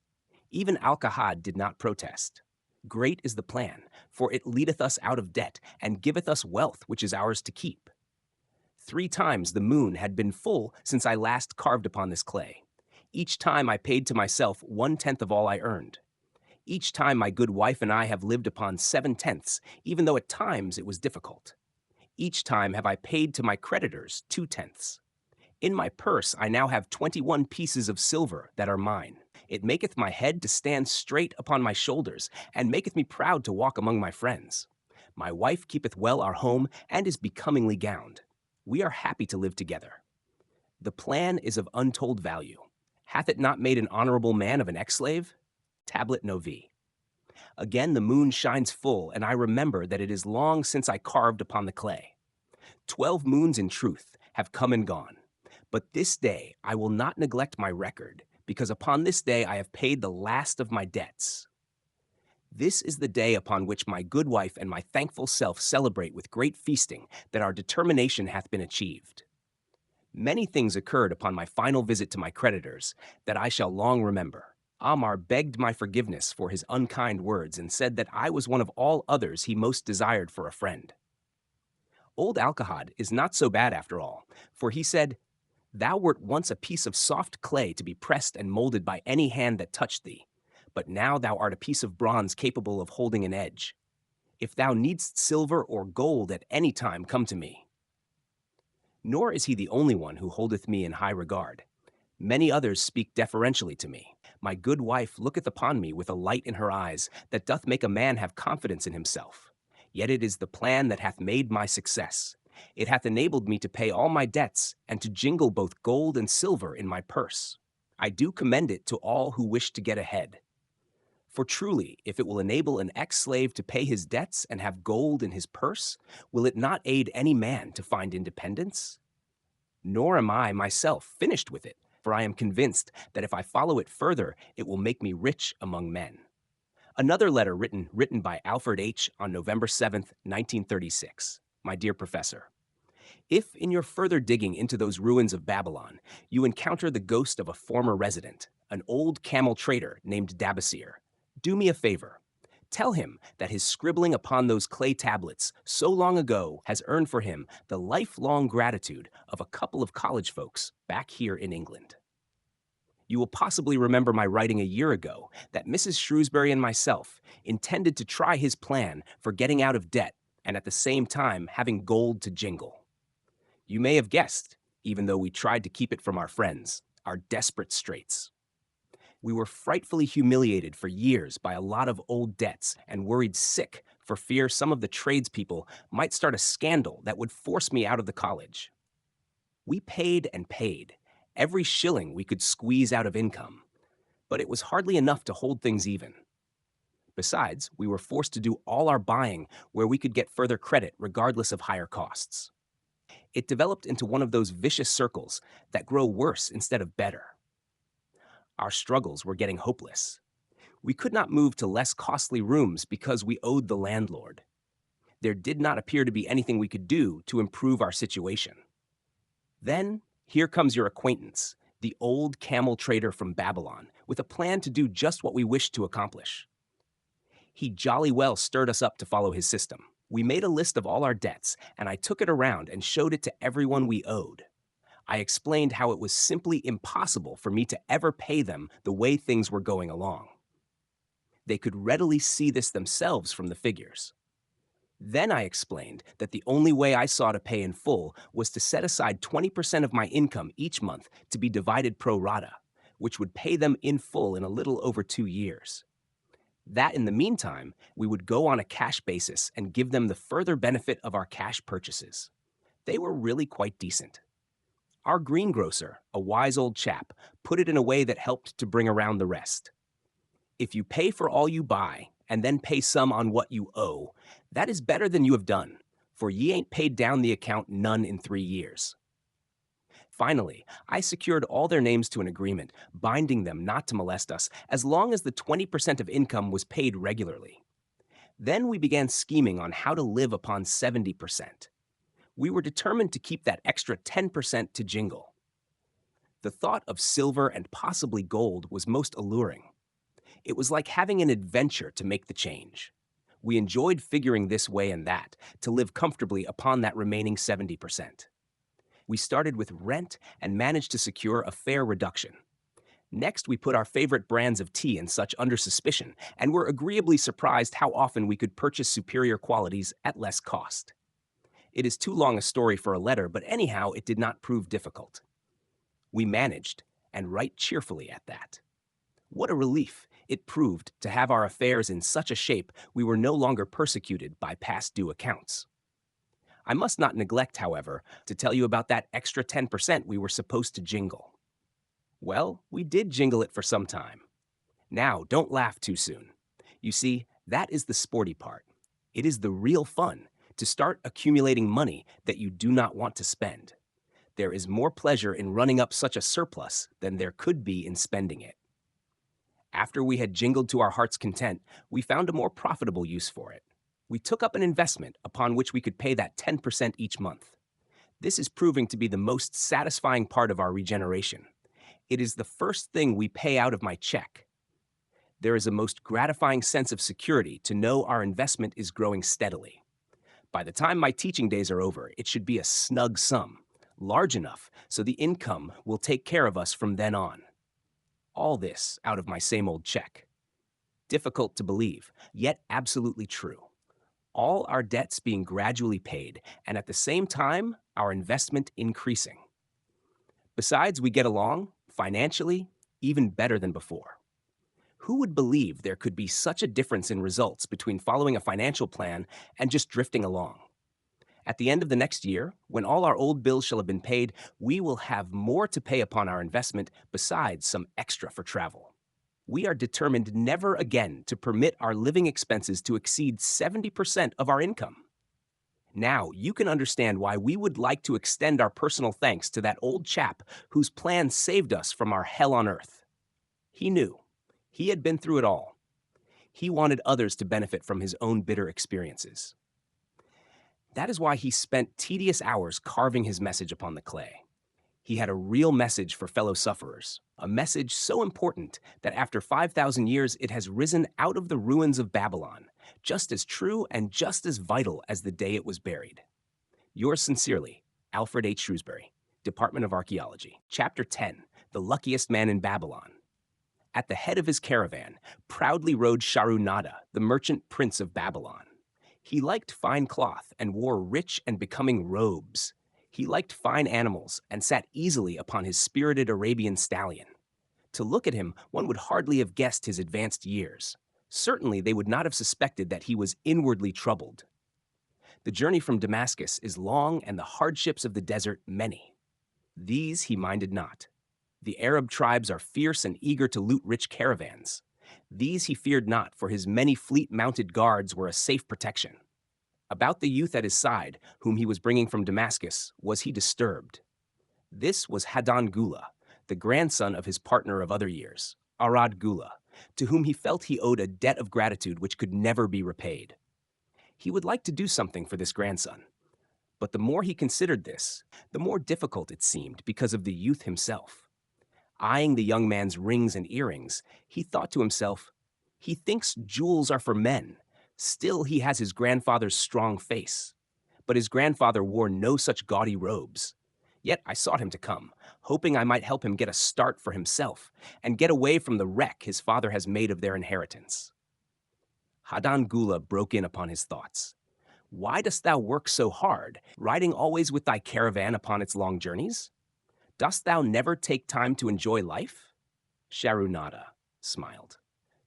Even Alcahad did not protest. Great is the plan, for it leadeth us out of debt, and giveth us wealth which is ours to keep. 3 times the moon had been full since I last carved upon this clay. Each time I paid to myself 1/10 of all I earned. Each time my good wife and I have lived upon 7/10, even though at times it was difficult. Each time have I paid to my creditors 2/10. In my purse I now have 21 pieces of silver that are mine. It maketh my head to stand straight upon my shoulders, and maketh me proud to walk among my friends. My wife keepeth well our home, and is becomingly gowned. We are happy to live together. The plan is of untold value. Hath it not made an honorable man of an ex-slave? Tablet Novi. Again the moon shines full, and I remember that it is long since I carved upon the clay. 12 moons in truth have come and gone. But this day I will not neglect my record, because upon this day I have paid the last of my debts. This is the day upon which my good wife and my thankful self celebrate with great feasting that our determination hath been achieved. Many things occurred upon my final visit to my creditors that I shall long remember. Amar begged my forgiveness for his unkind words and said that I was one of all others he most desired for a friend. Old Alcahad is not so bad after all, for he said, "Thou wert once a piece of soft clay to be pressed and molded by any hand that touched thee, but now thou art a piece of bronze capable of holding an edge. If thou needst silver or gold at any time, come to me." Nor is he the only one who holdeth me in high regard. Many others speak deferentially to me. My good wife looketh upon me with a light in her eyes that doth make a man have confidence in himself. Yet it is the plan that hath made my success. It hath enabled me to pay all my debts and to jingle both gold and silver in my purse. I do commend it to all who wish to get ahead. For truly, if it will enable an ex-slave to pay his debts and have gold in his purse, will it not aid any man to find independence? Nor am I myself finished with it, for I am convinced that if I follow it further, it will make me rich among men. Another letter written by Alfred H. on November 7th, 1936. My dear Professor, if in your further digging into those ruins of Babylon, you encounter the ghost of a former resident, an old camel trader named Dabasir, do me a favor. Tell him that his scribbling upon those clay tablets so long ago has earned for him the lifelong gratitude of a couple of college folks back here in England. You will possibly remember my writing a year ago that Mrs. Shrewsbury and myself intended to try his plan for getting out of debt and at the same time having gold to jingle. You may have guessed, even though we tried to keep it from our friends, our desperate straits. We were frightfully humiliated for years by a lot of old debts and worried sick for fear some of the tradespeople might start a scandal that would force me out of the college. We paid and paid, every shilling we could squeeze out of income, but it was hardly enough to hold things even. Besides, we were forced to do all our buying where we could get further credit regardless of higher costs. It developed into one of those vicious circles that grow worse instead of better. Our struggles were getting hopeless. We could not move to less costly rooms because we owed the landlord. There did not appear to be anything we could do to improve our situation. Then, here comes your acquaintance, the old camel trader from Babylon, with a plan to do just what we wished to accomplish. He jolly well stirred us up to follow his system. We made a list of all our debts, and I took it around and showed it to everyone we owed. I explained how it was simply impossible for me to ever pay them the way things were going along. They could readily see this themselves from the figures. Then I explained that the only way I saw to pay in full was to set aside 20% of my income each month to be divided pro rata, which would pay them in full in a little over 2 years. That in the meantime, we would go on a cash basis and give them the further benefit of our cash purchases. They were really quite decent. Our greengrocer, a wise old chap, put it in a way that helped to bring around the rest. If you pay for all you buy, and then pay some on what you owe, that is better than you have done, for ye ain't paid down the account none in 3 years. Finally, I secured all their names to an agreement, binding them not to molest us as long as the 20% of income was paid regularly. Then we began scheming on how to live upon 70%. We were determined to keep that extra 10% to jingle. The thought of silver and possibly gold was most alluring. It was like having an adventure to make the change. We enjoyed figuring this way and that to live comfortably upon that remaining 70%. We started with rent and managed to secure a fair reduction. Next, we put our favorite brands of tea and such under suspicion and were agreeably surprised how often we could purchase superior qualities at less cost. It is too long a story for a letter, but anyhow, it did not prove difficult. We managed, and right cheerfully at that. What a relief it proved to have our affairs in such a shape we were no longer persecuted by past due accounts. I must not neglect, however, to tell you about that extra 10% we were supposed to jingle. Well, we did jingle it for some time. Now, don't laugh too soon. You see, that is the sporty part. It is the real fun to start accumulating money that you do not want to spend. There is more pleasure in running up such a surplus than there could be in spending it. After we had jingled to our heart's content, we found a more profitable use for it. We took up an investment upon which we could pay that 10% each month. This is proving to be the most satisfying part of our regeneration. It is the first thing we pay out of my check. There is a most gratifying sense of security to know our investment is growing steadily. By the time my teaching days are over, it should be a snug sum, large enough so the income will take care of us from then on. All this out of my same old check. Difficult to believe, yet absolutely true. All our debts being gradually paid, and at the same time, our investment increasing. Besides, we get along, financially, even better than before. Who would believe there could be such a difference in results between following a financial plan and just drifting along? At the end of the next year, when all our old bills shall have been paid, we will have more to pay upon our investment besides some extra for travel. We are determined never again to permit our living expenses to exceed 70% of our income. Now you can understand why we would like to extend our personal thanks to that old chap whose plan saved us from our hell on earth. He knew. He had been through it all. He wanted others to benefit from his own bitter experiences. That is why he spent tedious hours carving his message upon the clay. He had a real message for fellow sufferers, a message so important that after 5,000 years it has risen out of the ruins of Babylon, just as true and just as vital as the day it was buried. Yours sincerely, Alfred H. Shrewsbury, Department of Archaeology. Chapter 10, The Luckiest Man in Babylon. At the head of his caravan, proudly rode Sharunada, the merchant prince of Babylon. He liked fine cloth and wore rich and becoming robes. He liked fine animals and sat easily upon his spirited Arabian stallion. To look at him, one would hardly have guessed his advanced years. Certainly, they would not have suspected that he was inwardly troubled. The journey from Damascus is long and the hardships of the desert many. These he minded not. The Arab tribes are fierce and eager to loot rich caravans. These he feared not, for his many fleet-mounted guards were a safe protection. About the youth at his side, whom he was bringing from Damascus, was he disturbed. This was Hadan Gula, the grandson of his partner of other years, Arad Gula, to whom he felt he owed a debt of gratitude which could never be repaid. He would like to do something for this grandson. But the more he considered this, the more difficult it seemed because of the youth himself. Eyeing the young man's rings and earrings, he thought to himself, "He thinks jewels are for men. Still he has his grandfather's strong face." But his grandfather wore no such gaudy robes. Yet I sought him to come, hoping I might help him get a start for himself and get away from the wreck his father has made of their inheritance. Hadan Gula broke in upon his thoughts. "Why dost thou work so hard, riding always with thy caravan upon its long journeys? Dost thou never take time to enjoy life?" Sharunada smiled.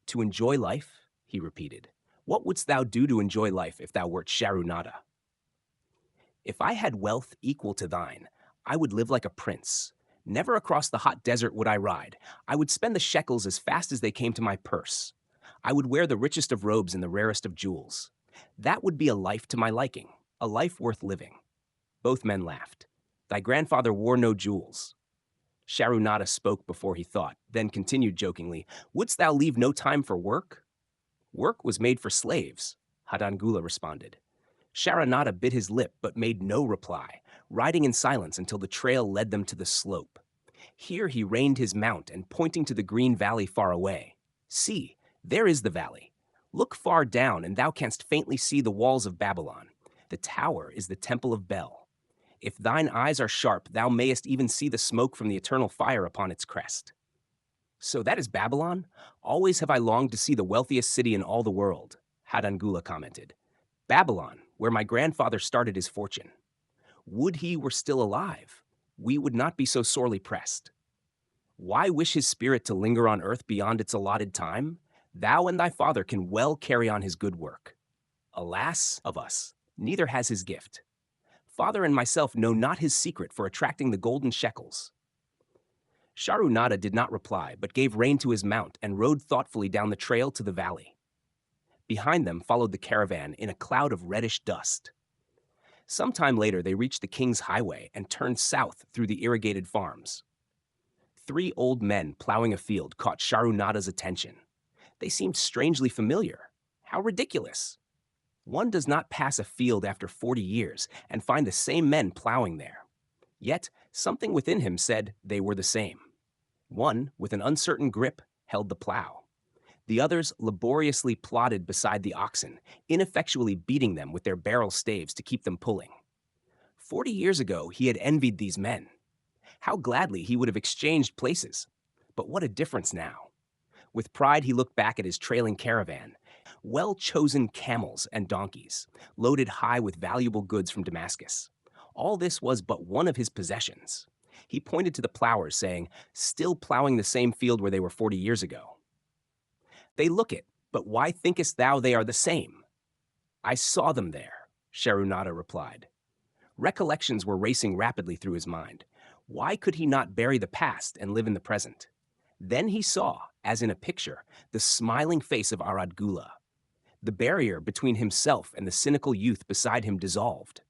"To enjoy life?" he repeated. "What wouldst thou do to enjoy life if thou wert Sharunada?" "If I had wealth equal to thine, I would live like a prince. Never across the hot desert would I ride. I would spend the shekels as fast as they came to my purse. I would wear the richest of robes and the rarest of jewels. That would be a life to my liking, a life worth living." Both men laughed. "Thy grandfather wore no jewels." Sharunada spoke before he thought, then continued jokingly, "Wouldst thou leave no time for work?" "Work was made for slaves," Hadan Gula responded. Sharunada bit his lip but made no reply, riding in silence until the trail led them to the slope. Here he reined his mount and pointing to the green valley far away. See, there is the valley. Look far down, and thou canst faintly see the walls of Babylon. The tower is the temple of Bel. If thine eyes are sharp, thou mayest even see the smoke from the eternal fire upon its crest. So that is Babylon? Always have I longed to see the wealthiest city in all the world, Hadangula commented. Babylon, where my grandfather started his fortune. Would he were still alive, we would not be so sorely pressed. Why wish his spirit to linger on earth beyond its allotted time? Thou and thy father can well carry on his good work. Alas of us, neither has his gift. Father and myself know not his secret for attracting the golden shekels. Sharunada did not reply, but gave rein to his mount and rode thoughtfully down the trail to the valley. Behind them followed the caravan in a cloud of reddish dust. Some time later, they reached the king's highway and turned south through the irrigated farms. 3 old men plowing a field caught Sharunada's attention. They seemed strangely familiar. How ridiculous! One does not pass a field after 40 years and find the same men plowing there. Yet, something within him said they were the same. One, with an uncertain grip, held the plow. The others laboriously plodded beside the oxen, ineffectually beating them with their barrel staves to keep them pulling. 40 years ago, he had envied these men. How gladly he would have exchanged places. But what a difference now. With pride, he looked back at his trailing caravan, well-chosen camels and donkeys, loaded high with valuable goods from Damascus. All this was but one of his possessions. He pointed to the plowers, saying, still plowing the same field where they were 40 years ago. They look it, but why thinkest thou they are the same? I saw them there, Sharunada replied. Recollections were racing rapidly through his mind. Why could he not bury the past and live in the present? Then he saw, as in a picture, the smiling face of Aradgula. The barrier between himself and the cynical youth beside him dissolved.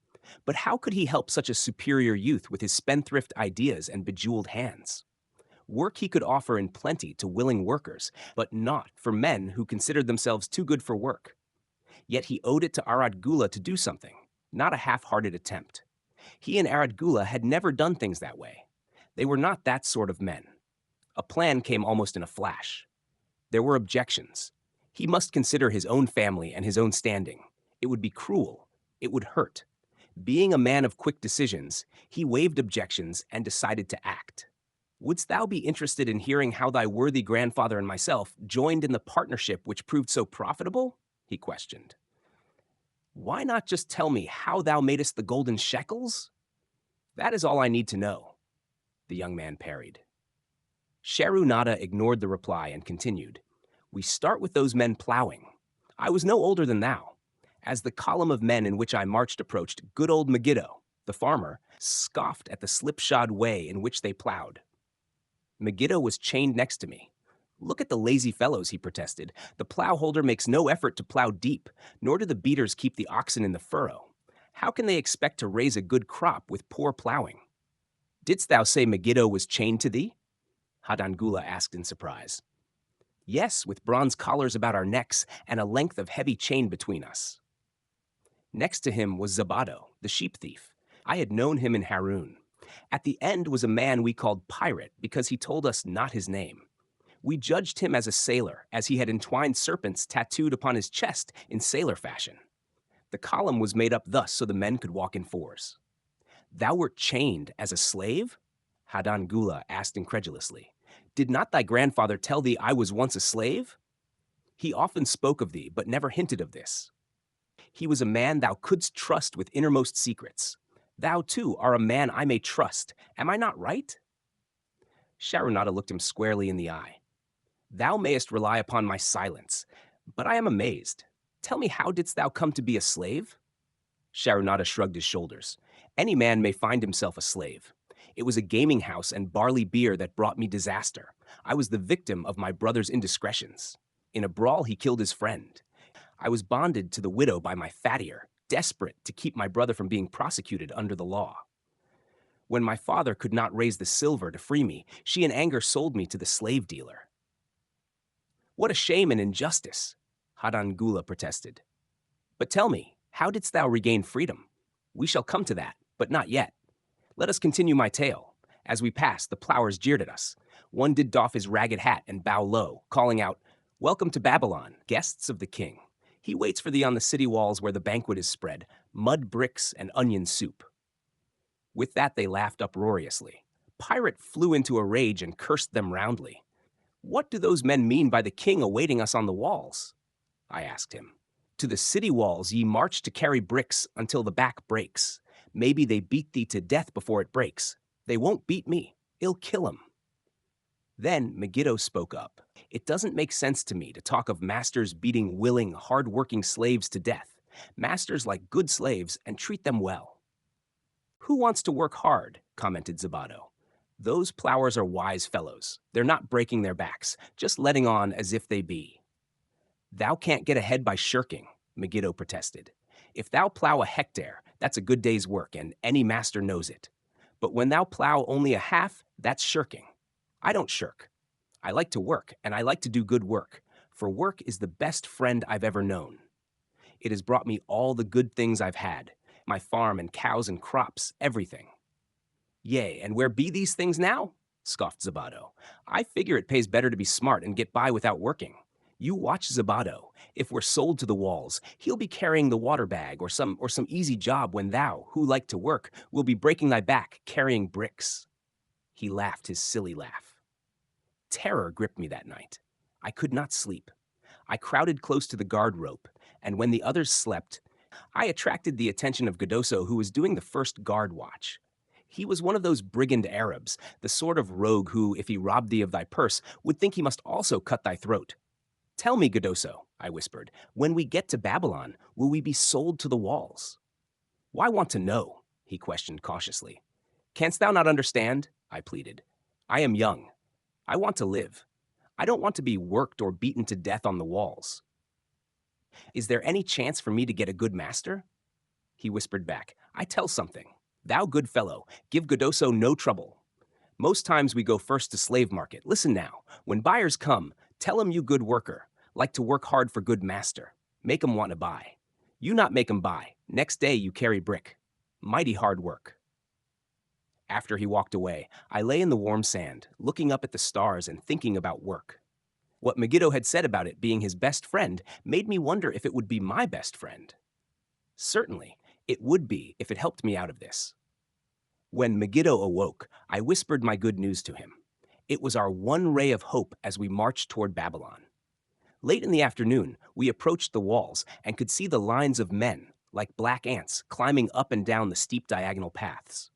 But how could he help such a superior youth with his spendthrift ideas and bejeweled hands? Work he could offer in plenty to willing workers, but not for men who considered themselves too good for work. Yet he owed it to Aradgula to do something, not a half-hearted attempt. He and Aradgula had never done things that way. They were not that sort of men. A plan came almost in a flash. There were objections. He must consider his own family and his own standing. It would be cruel. It would hurt. Being a man of quick decisions, he waived objections and decided to act. Wouldst thou be interested in hearing how thy worthy grandfather and myself joined in the partnership which proved so profitable? He questioned. Why not just tell me how thou madest the golden shekels? That is all I need to know, the young man parried. Sharunada ignored the reply and continued. We start with those men plowing. I was no older than thou. As the column of men in which I marched approached, good old Megiddo, the farmer, scoffed at the slipshod way in which they plowed. Megiddo was chained next to me. Look at the lazy fellows, he protested. The plowholder makes no effort to plow deep, nor do the beaters keep the oxen in the furrow. How can they expect to raise a good crop with poor plowing? Didst thou say Megiddo was chained to thee? Hadangula asked in surprise. Yes, with bronze collars about our necks and a length of heavy chain between us. Next to him was Zabado, the sheep thief. I had known him in Harun. At the end was a man we called Pirate because he told us not his name. We judged him as a sailor, as he had entwined serpents tattooed upon his chest in sailor fashion. The column was made up thus so the men could walk in fours. Thou wert chained as a slave? Hadangula asked incredulously. Did not thy grandfather tell thee I was once a slave? He often spoke of thee, but never hinted of this. He was a man thou couldst trust with innermost secrets. Thou, too, are a man I may trust. Am I not right? Sharunada looked him squarely in the eye. Thou mayest rely upon my silence, but I am amazed. Tell me, how didst thou come to be a slave? Sharunada shrugged his shoulders. Any man may find himself a slave. It was a gaming house and barley beer that brought me disaster. I was the victim of my brother's indiscretions. In a brawl, he killed his friend. I was bonded to the widow by my fattier, desperate to keep my brother from being prosecuted under the law. When my father could not raise the silver to free me, she in anger sold me to the slave dealer. What a shame and injustice, Hadangula protested. But tell me, how didst thou regain freedom? We shall come to that, but not yet. Let us continue my tale. As we passed, the plowers jeered at us. One did doff his ragged hat and bow low, calling out, "Welcome to Babylon, guests of the king. He waits for thee on the city walls where the banquet is spread, mud bricks and onion soup." With that, they laughed uproariously. Pirate flew into a rage and cursed them roundly. "What do those men mean by the king awaiting us on the walls?" I asked him. "To the city walls ye march to carry bricks until the back breaks. Maybe they beat thee to death before it breaks. They won't beat me. I'll kill 'em." Then Megiddo spoke up. "It doesn't make sense to me to talk of masters beating willing, hard-working slaves to death. Masters like good slaves and treat them well." "Who wants to work hard?" commented Zabato. "Those plowers are wise fellows. They're not breaking their backs, just letting on as if they be." "Thou can't get ahead by shirking," Megiddo protested. "If thou plow a hectare, that's a good day's work, and any master knows it. But when thou plow only a half, that's shirking. I don't shirk. I like to work, and I like to do good work, for work is the best friend I've ever known. It has brought me all the good things I've had, my farm and cows and crops, everything." "Yea, and where be these things now?" scoffed Zabato. "I figure it pays better to be smart and get by without working. You watch Zabato. If we're sold to the walls, he'll be carrying the water bag or some easy job when thou, who like to work, will be breaking thy back carrying bricks." He laughed his silly laugh. Terror gripped me that night. I could not sleep. I crowded close to the guard rope, and when the others slept, I attracted the attention of Godoso, who was doing the first guard watch. He was one of those brigand Arabs, the sort of rogue who, if he robbed thee of thy purse, would think he must also cut thy throat. "Tell me, Godoso," I whispered, "when we get to Babylon, will we be sold to the walls?" "Why want to know?" he questioned cautiously. "Canst thou not understand?" I pleaded. "I am young. I want to live. I don't want to be worked or beaten to death on the walls. Is there any chance for me to get a good master?" He whispered back, "I tell something. Thou good fellow, give Godoso no trouble. Most times we go first to slave market. Listen now, when buyers come, tell 'em you good worker, like to work hard for good master. Make 'em want to buy. You not make 'em buy. Next day you carry brick. Mighty hard work." After he walked away, I lay in the warm sand, looking up at the stars and thinking about work. What Megiddo had said about it being his best friend made me wonder if it would be my best friend. Certainly, it would be if it helped me out of this. When Megiddo awoke, I whispered my good news to him. It was our one ray of hope as we marched toward Babylon. Late in the afternoon, we approached the walls and could see the lines of men, like black ants, climbing up and down the steep diagonal paths.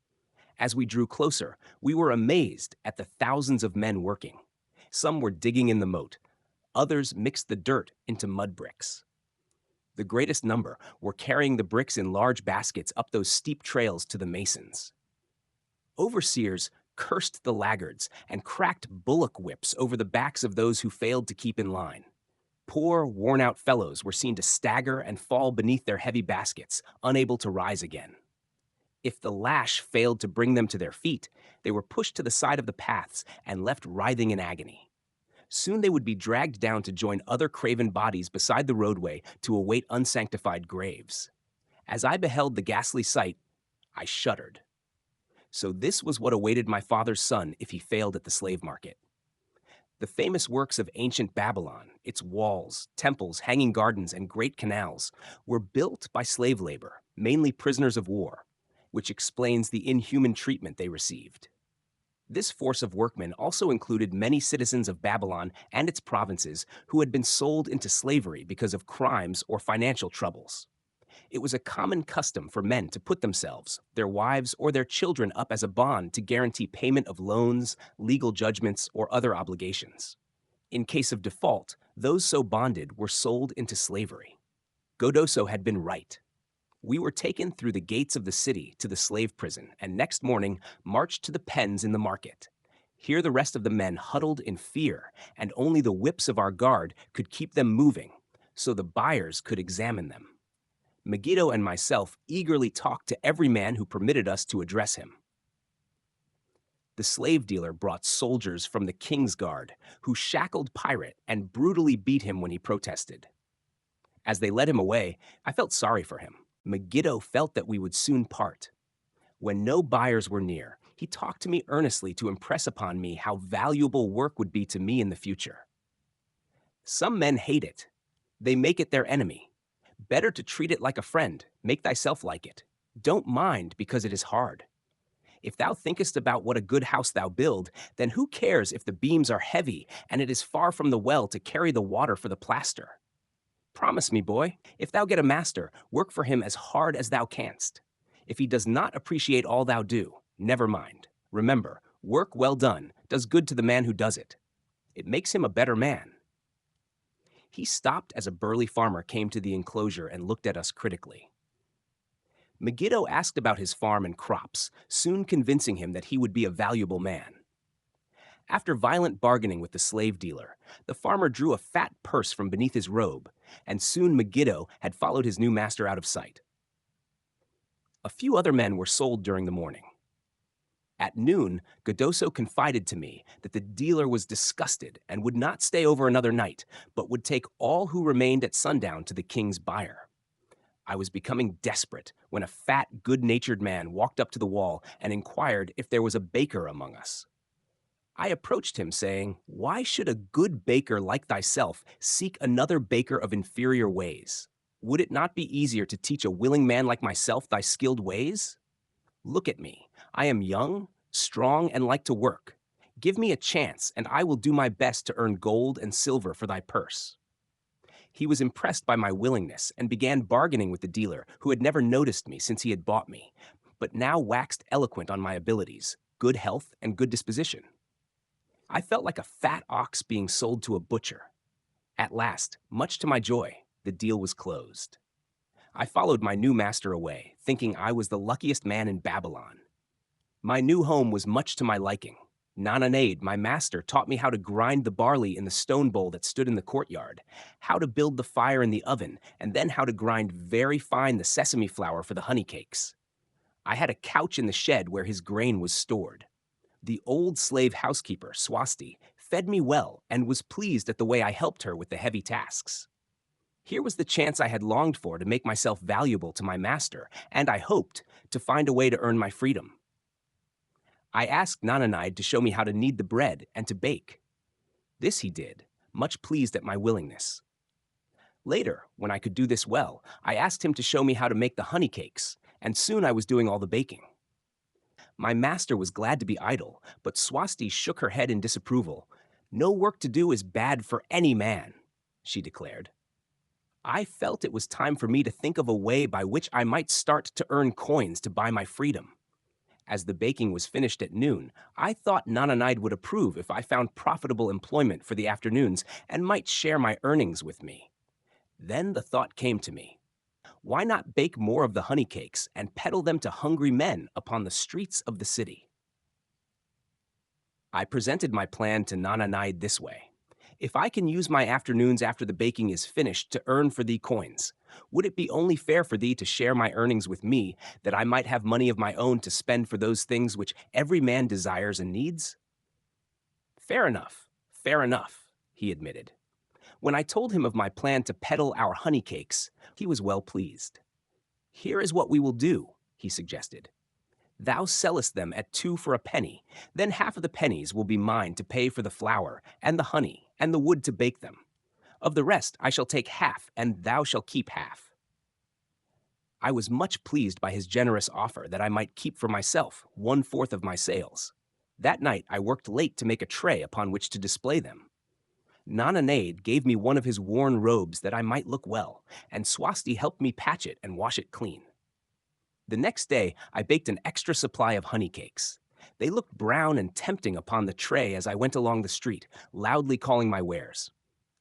As we drew closer, we were amazed at the thousands of men working. Some were digging in the moat. Others mixed the dirt into mud bricks. The greatest number were carrying the bricks in large baskets up those steep trails to the masons. Overseers cursed the laggards and cracked bullock whips over the backs of those who failed to keep in line. Poor, worn-out fellows were seen to stagger and fall beneath their heavy baskets, unable to rise again. If the lash failed to bring them to their feet, they were pushed to the side of the paths and left writhing in agony. Soon they would be dragged down to join other craven bodies beside the roadway to await unsanctified graves. As I beheld the ghastly sight, I shuddered. So this was what awaited my father's son if he failed at the slave market. The famous works of ancient Babylon, its walls, temples, hanging gardens, and great canals, were built by slave labor, mainly prisoners of war, which explains the inhuman treatment they received. This force of workmen also included many citizens of Babylon and its provinces who had been sold into slavery because of crimes or financial troubles. It was a common custom for men to put themselves, their wives, or their children up as a bond to guarantee payment of loans, legal judgments, or other obligations. In case of default, those so bonded were sold into slavery. Godoso had been right. We were taken through the gates of the city to the slave prison and next morning marched to the pens in the market. Here the rest of the men huddled in fear, and only the whips of our guard could keep them moving, so the buyers could examine them. Megiddo and myself eagerly talked to every man who permitted us to address him. The slave dealer brought soldiers from the king's guard, who shackled Pirate and brutally beat him when he protested. As they led him away, I felt sorry for him. Megiddo felt that we would soon part. When no buyers were near, He talked to me earnestly to impress upon me how valuable work would be to me in the future. Some men hate it. They make it their enemy. Better to treat it like a friend, make thyself like it. Don't mind because it is hard. If thou thinkest about what a good house thou build, then who cares if the beams are heavy and it is far from the well to carry the water for the plaster? Promise me, boy, if thou get a master, work for him as hard as thou canst. If he does not appreciate all thou do, never mind. Remember, work well done does good to the man who does it. It makes him a better man. He stopped as a burly farmer came to the enclosure and looked at us critically. Megiddo asked about his farm and crops, soon convincing him that he would be a valuable man. After violent bargaining with the slave dealer, the farmer drew a fat purse from beneath his robe, and soon Megiddo had followed his new master out of sight. A few other men were sold during the morning. At noon, Godoso confided to me that the dealer was disgusted and would not stay over another night, but would take all who remained at sundown to the king's buyer. I was becoming desperate when a fat, good-natured man walked up to the wall and inquired if there was a baker among us. I approached him, saying, "Why should a good baker like thyself seek another baker of inferior ways? Would it not be easier to teach a willing man like myself thy skilled ways? Look at me. I am young, strong, and like to work. Give me a chance, and I will do my best to earn gold and silver for thy purse." He was impressed by my willingness and began bargaining with the dealer, who had never noticed me since he had bought me, but now waxed eloquent on my abilities, good health, and good disposition. I felt like a fat ox being sold to a butcher. At last, much to my joy, the deal was closed. I followed my new master away, thinking I was the luckiest man in Babylon. My new home was much to my liking. Nananade, my master, taught me how to grind the barley in the stone bowl that stood in the courtyard, how to build the fire in the oven, and then how to grind very fine the sesame flour for the honey cakes. I had a couch in the shed where his grain was stored. The old slave housekeeper, Swasti, fed me well and was pleased at the way I helped her with the heavy tasks. Here was the chance I had longed for to make myself valuable to my master, and I hoped to find a way to earn my freedom. I asked Nananide to show me how to knead the bread and to bake. This he did, much pleased at my willingness. Later, when I could do this well, I asked him to show me how to make the honey cakes, and soon I was doing all the baking. My master was glad to be idle, but Swasti shook her head in disapproval. "No work to do is bad for any man," she declared. I felt it was time for me to think of a way by which I might start to earn coins to buy my freedom. As the baking was finished at noon, I thought Nananide would approve if I found profitable employment for the afternoons and might share my earnings with me. Then the thought came to me. Why not bake more of the honey cakes and peddle them to hungry men upon the streets of the city? I presented my plan to Nananide this way. If I can use my afternoons after the baking is finished to earn for thee coins, would it be only fair for thee to share my earnings with me, that I might have money of my own to spend for those things which every man desires and needs? Fair enough, he admitted. When I told him of my plan to peddle our honey cakes, he was well pleased. "Here is what we will do," he suggested. "Thou sellest them at 2 for a penny, then half of the pennies will be mine to pay for the flour, and the honey, and the wood to bake them. Of the rest I shall take half, and thou shalt keep half." I was much pleased by his generous offer that I might keep for myself 1/4 of my sales. That night I worked late to make a tray upon which to display them. Nananade gave me one of his worn robes that I might look well, and Swasti helped me patch it and wash it clean. The next day, I baked an extra supply of honey cakes. They looked brown and tempting upon the tray as I went along the street, loudly calling my wares.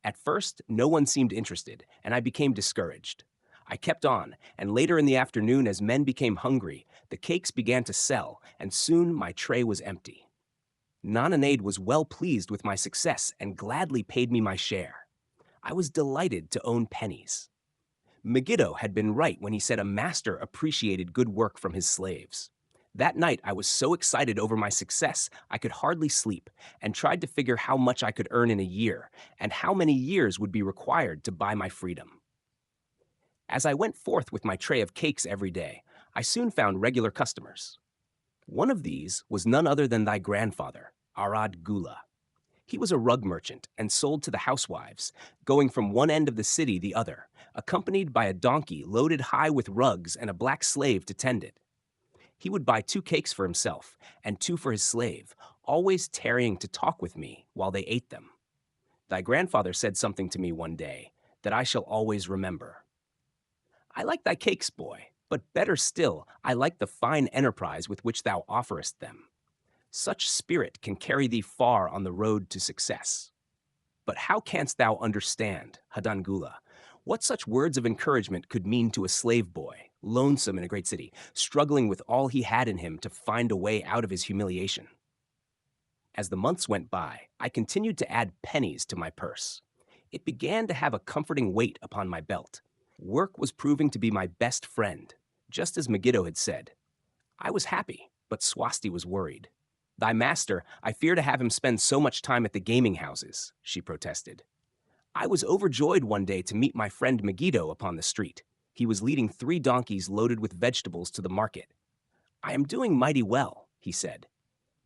At first, no one seemed interested, and I became discouraged. I kept on, and later in the afternoon, as men became hungry, the cakes began to sell, and soon my tray was empty. Nananade was well pleased with my success and gladly paid me my share. I was delighted to own pennies. Megiddo had been right when he said a master appreciated good work from his slaves. That night, I was so excited over my success, I could hardly sleep, and tried to figure how much I could earn in a year, and how many years would be required to buy my freedom. As I went forth with my tray of cakes every day, I soon found regular customers. One of these was none other than thy grandfather, Arad Gula. He was a rug merchant and sold to the housewives, going from one end of the city the other, accompanied by a donkey loaded high with rugs and a black slave to tend it. He would buy 2 cakes for himself and 2 for his slave, always tarrying to talk with me while they ate them. Thy grandfather said something to me one day that I shall always remember. I like thy cakes, boy, but better still, I like the fine enterprise with which thou offerest them. Such spirit can carry thee far on the road to success. But how canst thou understand, Hadangula, what such words of encouragement could mean to a slave boy, lonesome in a great city, struggling with all he had in him to find a way out of his humiliation? As the months went by, I continued to add pennies to my purse. It began to have a comforting weight upon my belt. Work was proving to be my best friend, just as Megiddo had said. I was happy, but Swasti was worried. Thy master, I fear to have him spend so much time at the gaming houses, she protested. I was overjoyed one day to meet my friend Megiddo upon the street. He was leading 3 donkeys loaded with vegetables to the market. I am doing mighty well, he said.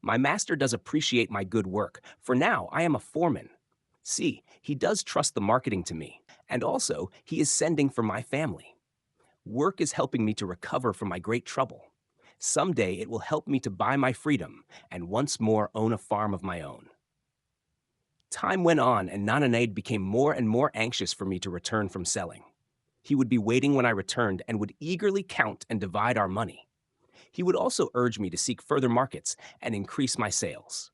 My master does appreciate my good work, for now I am a foreman. See, he does trust the marketing to me, and also he is sending for my family. Work is helping me to recover from my great trouble. Someday it will help me to buy my freedom and once more own a farm of my own. Time went on, and Nananade became more and more anxious for me to return from selling. He would be waiting when I returned and would eagerly count and divide our money. He would also urge me to seek further markets and increase my sales.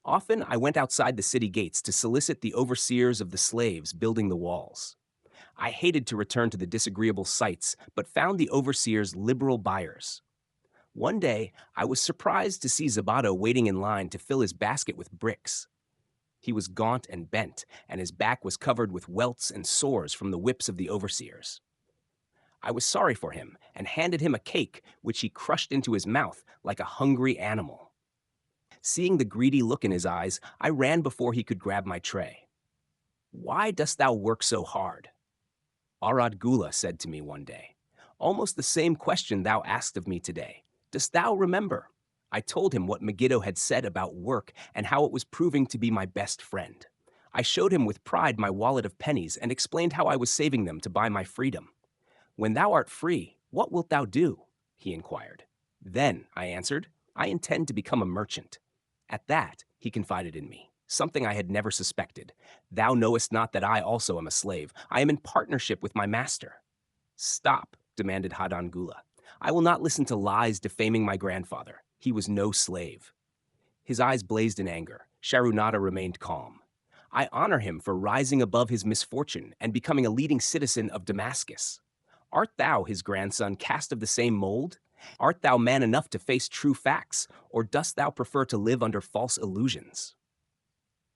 Often I went outside the city gates to solicit the overseers of the slaves building the walls. I hated to return to the disagreeable sights, but found the overseers liberal buyers. One day, I was surprised to see Zabato waiting in line to fill his basket with bricks. He was gaunt and bent, and his back was covered with welts and sores from the whips of the overseers. I was sorry for him and handed him a cake, which he crushed into his mouth like a hungry animal. Seeing the greedy look in his eyes, I ran before he could grab my tray. Why dost thou work so hard? Arad Gula said to me one day, almost the same question thou asked of me today. Dost thou remember? I told him what Megiddo had said about work and how it was proving to be my best friend. I showed him with pride my wallet of pennies and explained how I was saving them to buy my freedom. When thou art free, what wilt thou do? He inquired. Then, I answered, I intend to become a merchant. At that, he confided in me, something I had never suspected. Thou knowest not that I also am a slave. I am in partnership with my master. Stop, demanded Hadan Gula. I will not listen to lies defaming my grandfather. He was no slave. His eyes blazed in anger. Sharunada remained calm. I honor him for rising above his misfortune and becoming a leading citizen of Damascus. Art thou, his grandson, cast of the same mold? Art thou man enough to face true facts, or dost thou prefer to live under false illusions?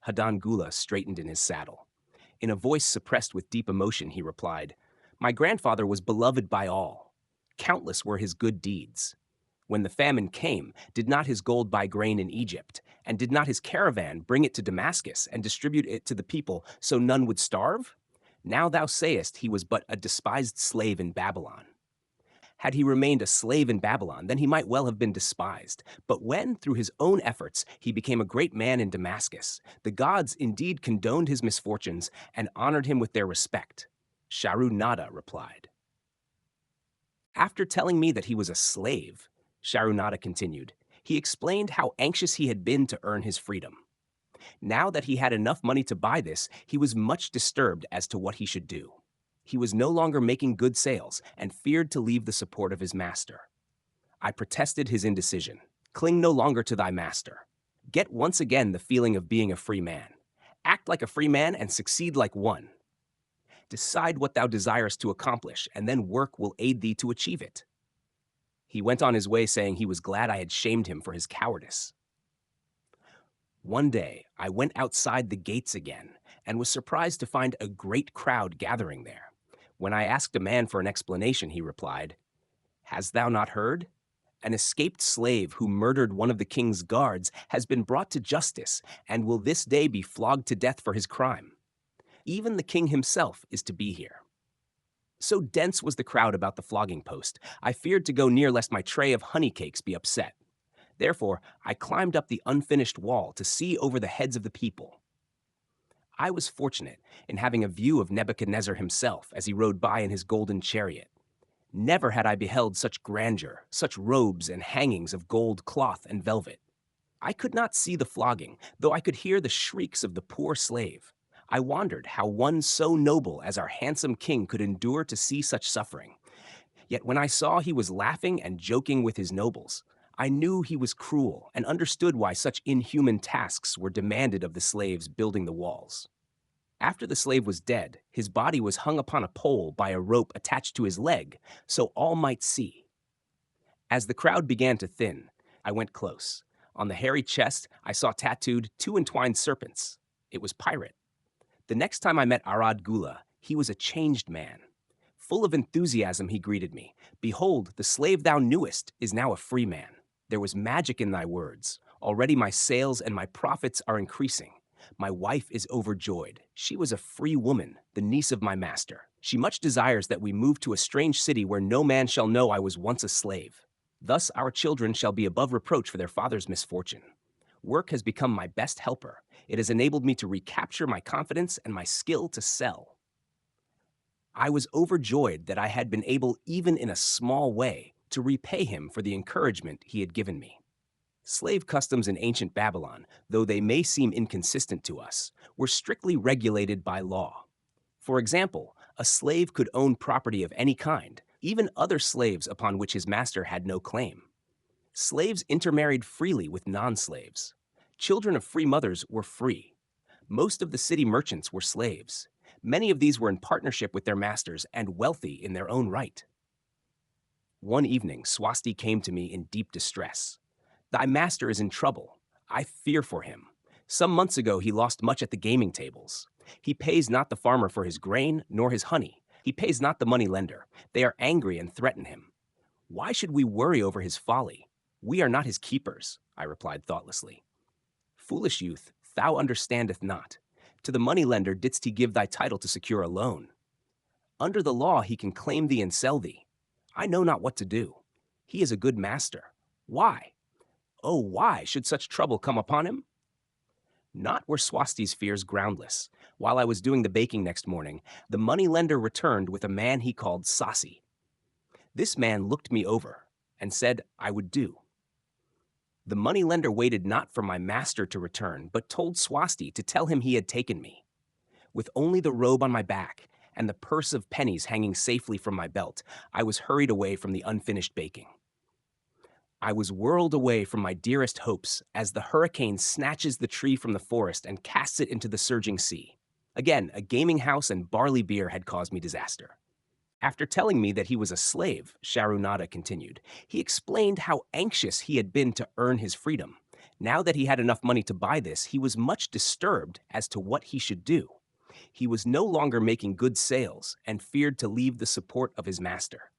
Hadan Gula straightened in his saddle. In a voice suppressed with deep emotion, he replied, My grandfather was beloved by all. Countless were his good deeds. When the famine came, did not his gold buy grain in Egypt? And did not his caravan bring it to Damascus and distribute it to the people so none would starve? Now thou sayest he was but a despised slave in Babylon. Had he remained a slave in Babylon, then he might well have been despised. But when, through his own efforts, he became a great man in Damascus, the gods indeed condoned his misfortunes and honored him with their respect. Sharunada replied. After telling me that he was a slave, Sharunada continued, he explained how anxious he had been to earn his freedom. Now that he had enough money to buy this, he was much disturbed as to what he should do. He was no longer making good sales and feared to leave the support of his master. I protested his indecision. Cling no longer to thy master. Get once again the feeling of being a free man. Act like a free man and succeed like one. Decide what thou desirest to accomplish, and then work will aid thee to achieve it. He went on his way saying he was glad I had shamed him for his cowardice. One day, I went outside the gates again and was surprised to find a great crowd gathering there. When I asked a man for an explanation, he replied, Hast thou not heard? An escaped slave who murdered one of the king's guards has been brought to justice and will this day be flogged to death for his crime. Even the king himself is to be here. So dense was the crowd about the flogging post, I feared to go near lest my tray of honey cakes be upset. Therefore, I climbed up the unfinished wall to see over the heads of the people. I was fortunate in having a view of Nebuchadnezzar himself as he rode by in his golden chariot. Never had I beheld such grandeur, such robes and hangings of gold cloth and velvet. I could not see the flogging, though I could hear the shrieks of the poor slave. I wondered how one so noble as our handsome king could endure to see such suffering. Yet when I saw he was laughing and joking with his nobles, I knew he was cruel and understood why such inhuman tasks were demanded of the slaves building the walls. After the slave was dead, his body was hung upon a pole by a rope attached to his leg, so all might see. As the crowd began to thin, I went close. On the hairy chest, I saw tattooed two entwined serpents. It was Pirate. The next time I met Arad Gula, he was a changed man. Full of enthusiasm, he greeted me. Behold, the slave thou knewest is now a free man. There was magic in thy words. Already my sales and my profits are increasing. My wife is overjoyed. She was a free woman, the niece of my master. She much desires that we move to a strange city where no man shall know I was once a slave. Thus our children shall be above reproach for their father's misfortune. Work has become my best helper. It has enabled me to recapture my confidence and my skill to sell. I was overjoyed that I had been able, even in a small way, to repay him for the encouragement he had given me. Slave customs in ancient Babylon, though they may seem inconsistent to us, were strictly regulated by law. For example, a slave could own property of any kind, even other slaves upon which his master had no claim. Slaves intermarried freely with non-slaves. Children of free mothers were free. Most of the city merchants were slaves. Many of these were in partnership with their masters and wealthy in their own right. One evening, Swasti came to me in deep distress. Thy master is in trouble. I fear for him. Some months ago he lost much at the gaming tables. He pays not the farmer for his grain, nor his honey. He pays not the money lender. They are angry and threaten him. Why should we worry over his folly? We are not his keepers, I replied thoughtlessly. Foolish youth, thou understandest not. To the money lender didst he give thy title to secure a loan. Under the law he can claim thee and sell thee. I know not what to do. He is a good master. Why? Oh, why should such trouble come upon him? Not were Swasti's fears groundless. While I was doing the baking next morning, the money lender returned with a man he called Sasi. This man looked me over and said I would do. The money lender waited not for my master to return, but told Swasti to tell him he had taken me. With only the robe on my back and the purse of pennies hanging safely from my belt, I was hurried away from the unfinished baking. I was whirled away from my dearest hopes as the hurricane snatches the tree from the forest and casts it into the surging sea. Again, a gaming house and barley beer had caused me disaster. After telling me that he was a slave, Sharunada continued, he explained how anxious he had been to earn his freedom. Now that he had enough money to buy this, he was much disturbed as to what he should do. He was no longer making good sales and feared to leave the support of his master.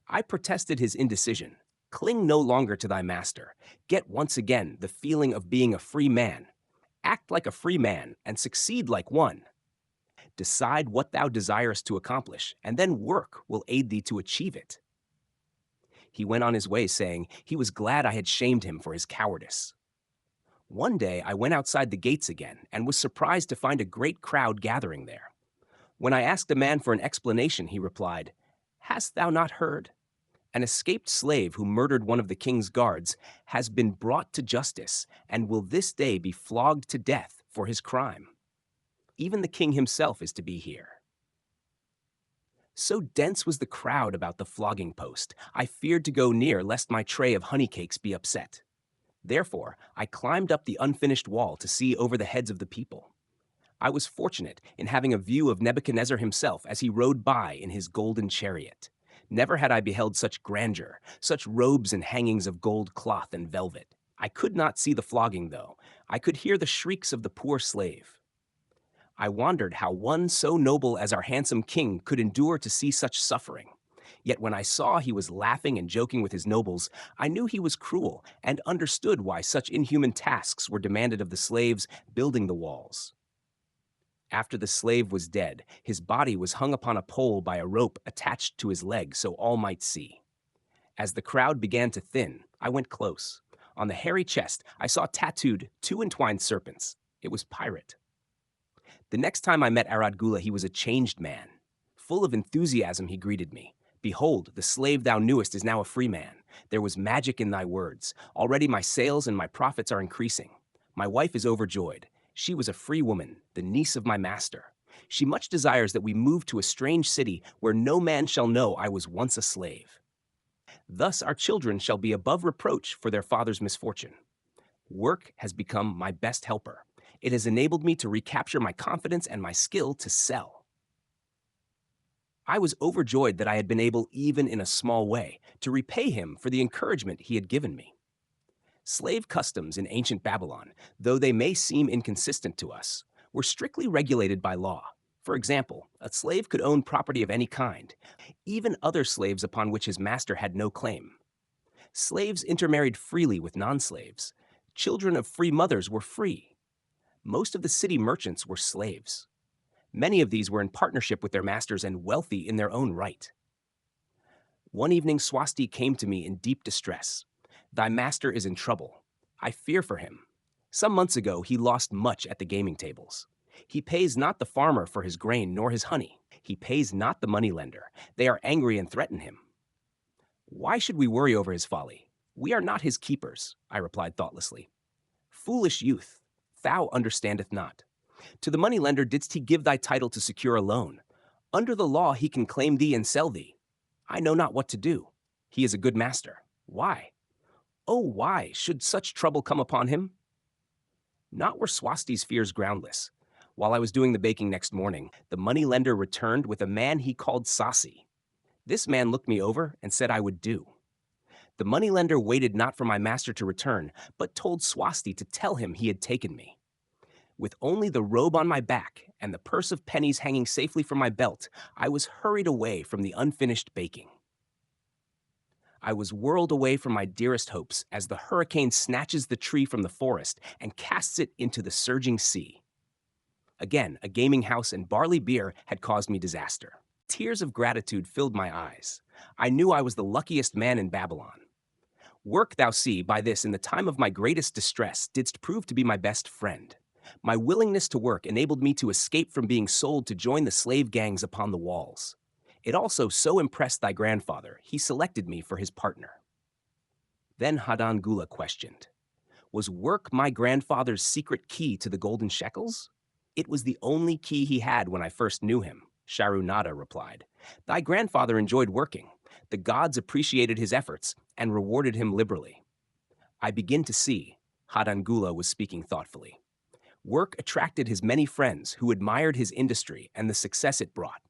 I protested his indecision. Cling no longer to thy master. Get once again the feeling of being a free man. Act like a free man and succeed like one. Decide what thou desirest to accomplish, and then work will aid thee to achieve it. He went on his way saying he was glad I had shamed him for his cowardice. One day I went outside the gates again and was surprised to find a great crowd gathering there. When I asked a man for an explanation, he replied, "Hast thou not heard? An escaped slave who murdered one of the king's guards has been brought to justice and will this day be flogged to death for his crime. Even the king himself is to be here." So dense was the crowd about the flogging post, I feared to go near lest my tray of honey cakes be upset. Therefore, I climbed up the unfinished wall to see over the heads of the people. I was fortunate in having a view of Nebuchadnezzar himself as he rode by in his golden chariot. Never had I beheld such grandeur, such robes and hangings of gold cloth and velvet. I could not see the flogging, though. I could hear the shrieks of the poor slave. I wondered how one so noble as our handsome king could endure to see such suffering. Yet when I saw he was laughing and joking with his nobles, I knew he was cruel and understood why such inhuman tasks were demanded of the slaves building the walls. After the slave was dead, his body was hung upon a pole by a rope attached to his leg so all might see. As the crowd began to thin, I went close. On the hairy chest, I saw tattooed 2 entwined serpents. It was pirate. The next time I met Arad Gula, he was a changed man. Full of enthusiasm, he greeted me. Behold, the slave thou knewest is now a free man. There was magic in thy words. Already my sales and my profits are increasing. My wife is overjoyed. She was a free woman, the niece of my master. She much desires that we move to a strange city where no man shall know I was once a slave. Thus our children shall be above reproach for their father's misfortune. Work has become my best helper. It has enabled me to recapture my confidence and my skill to sell. I was overjoyed that I had been able, even in a small way, to repay him for the encouragement he had given me. Slave customs in ancient Babylon, though they may seem inconsistent to us, were strictly regulated by law. For example, a slave could own property of any kind, even other slaves upon which his master had no claim. Slaves intermarried freely with non-slaves. Children of free mothers were free. Most of the city merchants were slaves. Many of these were in partnership with their masters and wealthy in their own right. One evening, Swasti came to me in deep distress. Thy master is in trouble. I fear for him. Some months ago, he lost much at the gaming tables. He pays not the farmer for his grain nor his honey. He pays not the moneylender. They are angry and threaten him. Why should we worry over his folly? We are not his keepers, I replied thoughtlessly. Foolish youth, thou understandeth not. To the moneylender didst he give thy title to secure a loan. Under the law he can claim thee and sell thee. I know not what to do. He is a good master. Why? Oh, why should such trouble come upon him? Not were Swasti's fears groundless. While I was doing the baking next morning, the moneylender returned with a man he called Sasi. This man looked me over and said I would do. The moneylender waited not for my master to return, but told Swasti to tell him he had taken me. With only the robe on my back and the purse of pennies hanging safely from my belt, I was hurried away from the unfinished baking. I was whirled away from my dearest hopes as the hurricane snatches the tree from the forest and casts it into the surging sea. Again, a gaming house and barley beer had caused me disaster. Tears of gratitude filled my eyes. I knew I was the luckiest man in Babylon. Work, thou see, by this in the time of my greatest distress, didst prove to be my best friend. My willingness to work enabled me to escape from being sold to join the slave gangs upon the walls. It also so impressed thy grandfather, he selected me for his partner. Then Hadan Gula questioned, was work my grandfather's secret key to the golden shekels? It was the only key he had when I first knew him, Sharunada replied. Thy grandfather enjoyed working. The gods appreciated his efforts and rewarded him liberally. I begin to see, Hadan Gula was speaking thoughtfully. Work attracted his many friends who admired his industry and the success it brought.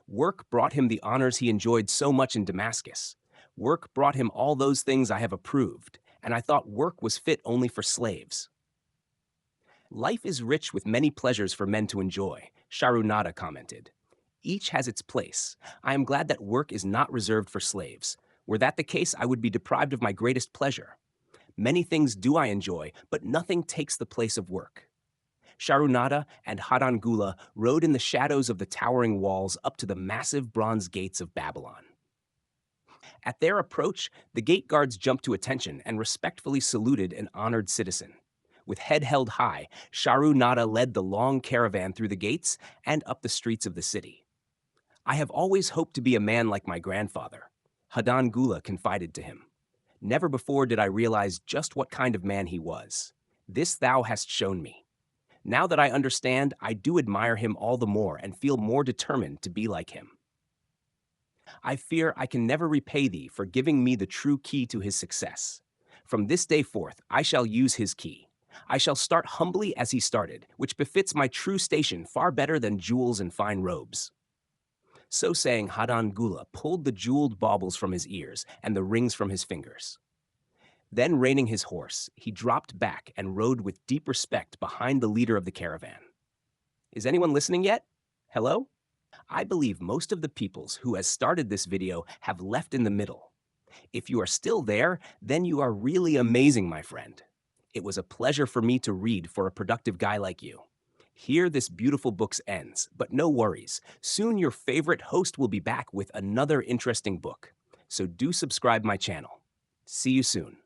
Work brought him the honors he enjoyed so much in Damascus. Work brought him all those things I have approved, and I thought work was fit only for slaves. Life is rich with many pleasures for men to enjoy, Sharunada commented. Each has its place. I am glad that work is not reserved for slaves. Were that the case, I would be deprived of my greatest pleasure. Many things do I enjoy, but nothing takes the place of work. Sharunada and Hadan Gula rode in the shadows of the towering walls up to the massive bronze gates of Babylon. At their approach, the gate guards jumped to attention and respectfully saluted an honored citizen. With head held high, Sharunada led the long caravan through the gates and up the streets of the city. I have always hoped to be a man like my grandfather, Hadan Gula confided to him. Never before did I realize just what kind of man he was. This thou hast shown me. Now that I understand, I do admire him all the more and feel more determined to be like him. I fear I can never repay thee for giving me the true key to his success. From this day forth, I shall use his key. I shall start humbly as he started, which befits my true station far better than jewels and fine robes. So saying, Hadan Gula pulled the jeweled baubles from his ears and the rings from his fingers. Then reining his horse, he dropped back and rode with deep respect behind the leader of the caravan. Is anyone listening yet? Hello? I believe most of the peoples who has started this video have left in the middle. If you are still there, then you are really amazing, my friend. It was a pleasure for me to read for a productive guy like you. Here this beautiful book ends, but no worries. Soon your favorite host will be back with another interesting book. So do subscribe my channel. See you soon.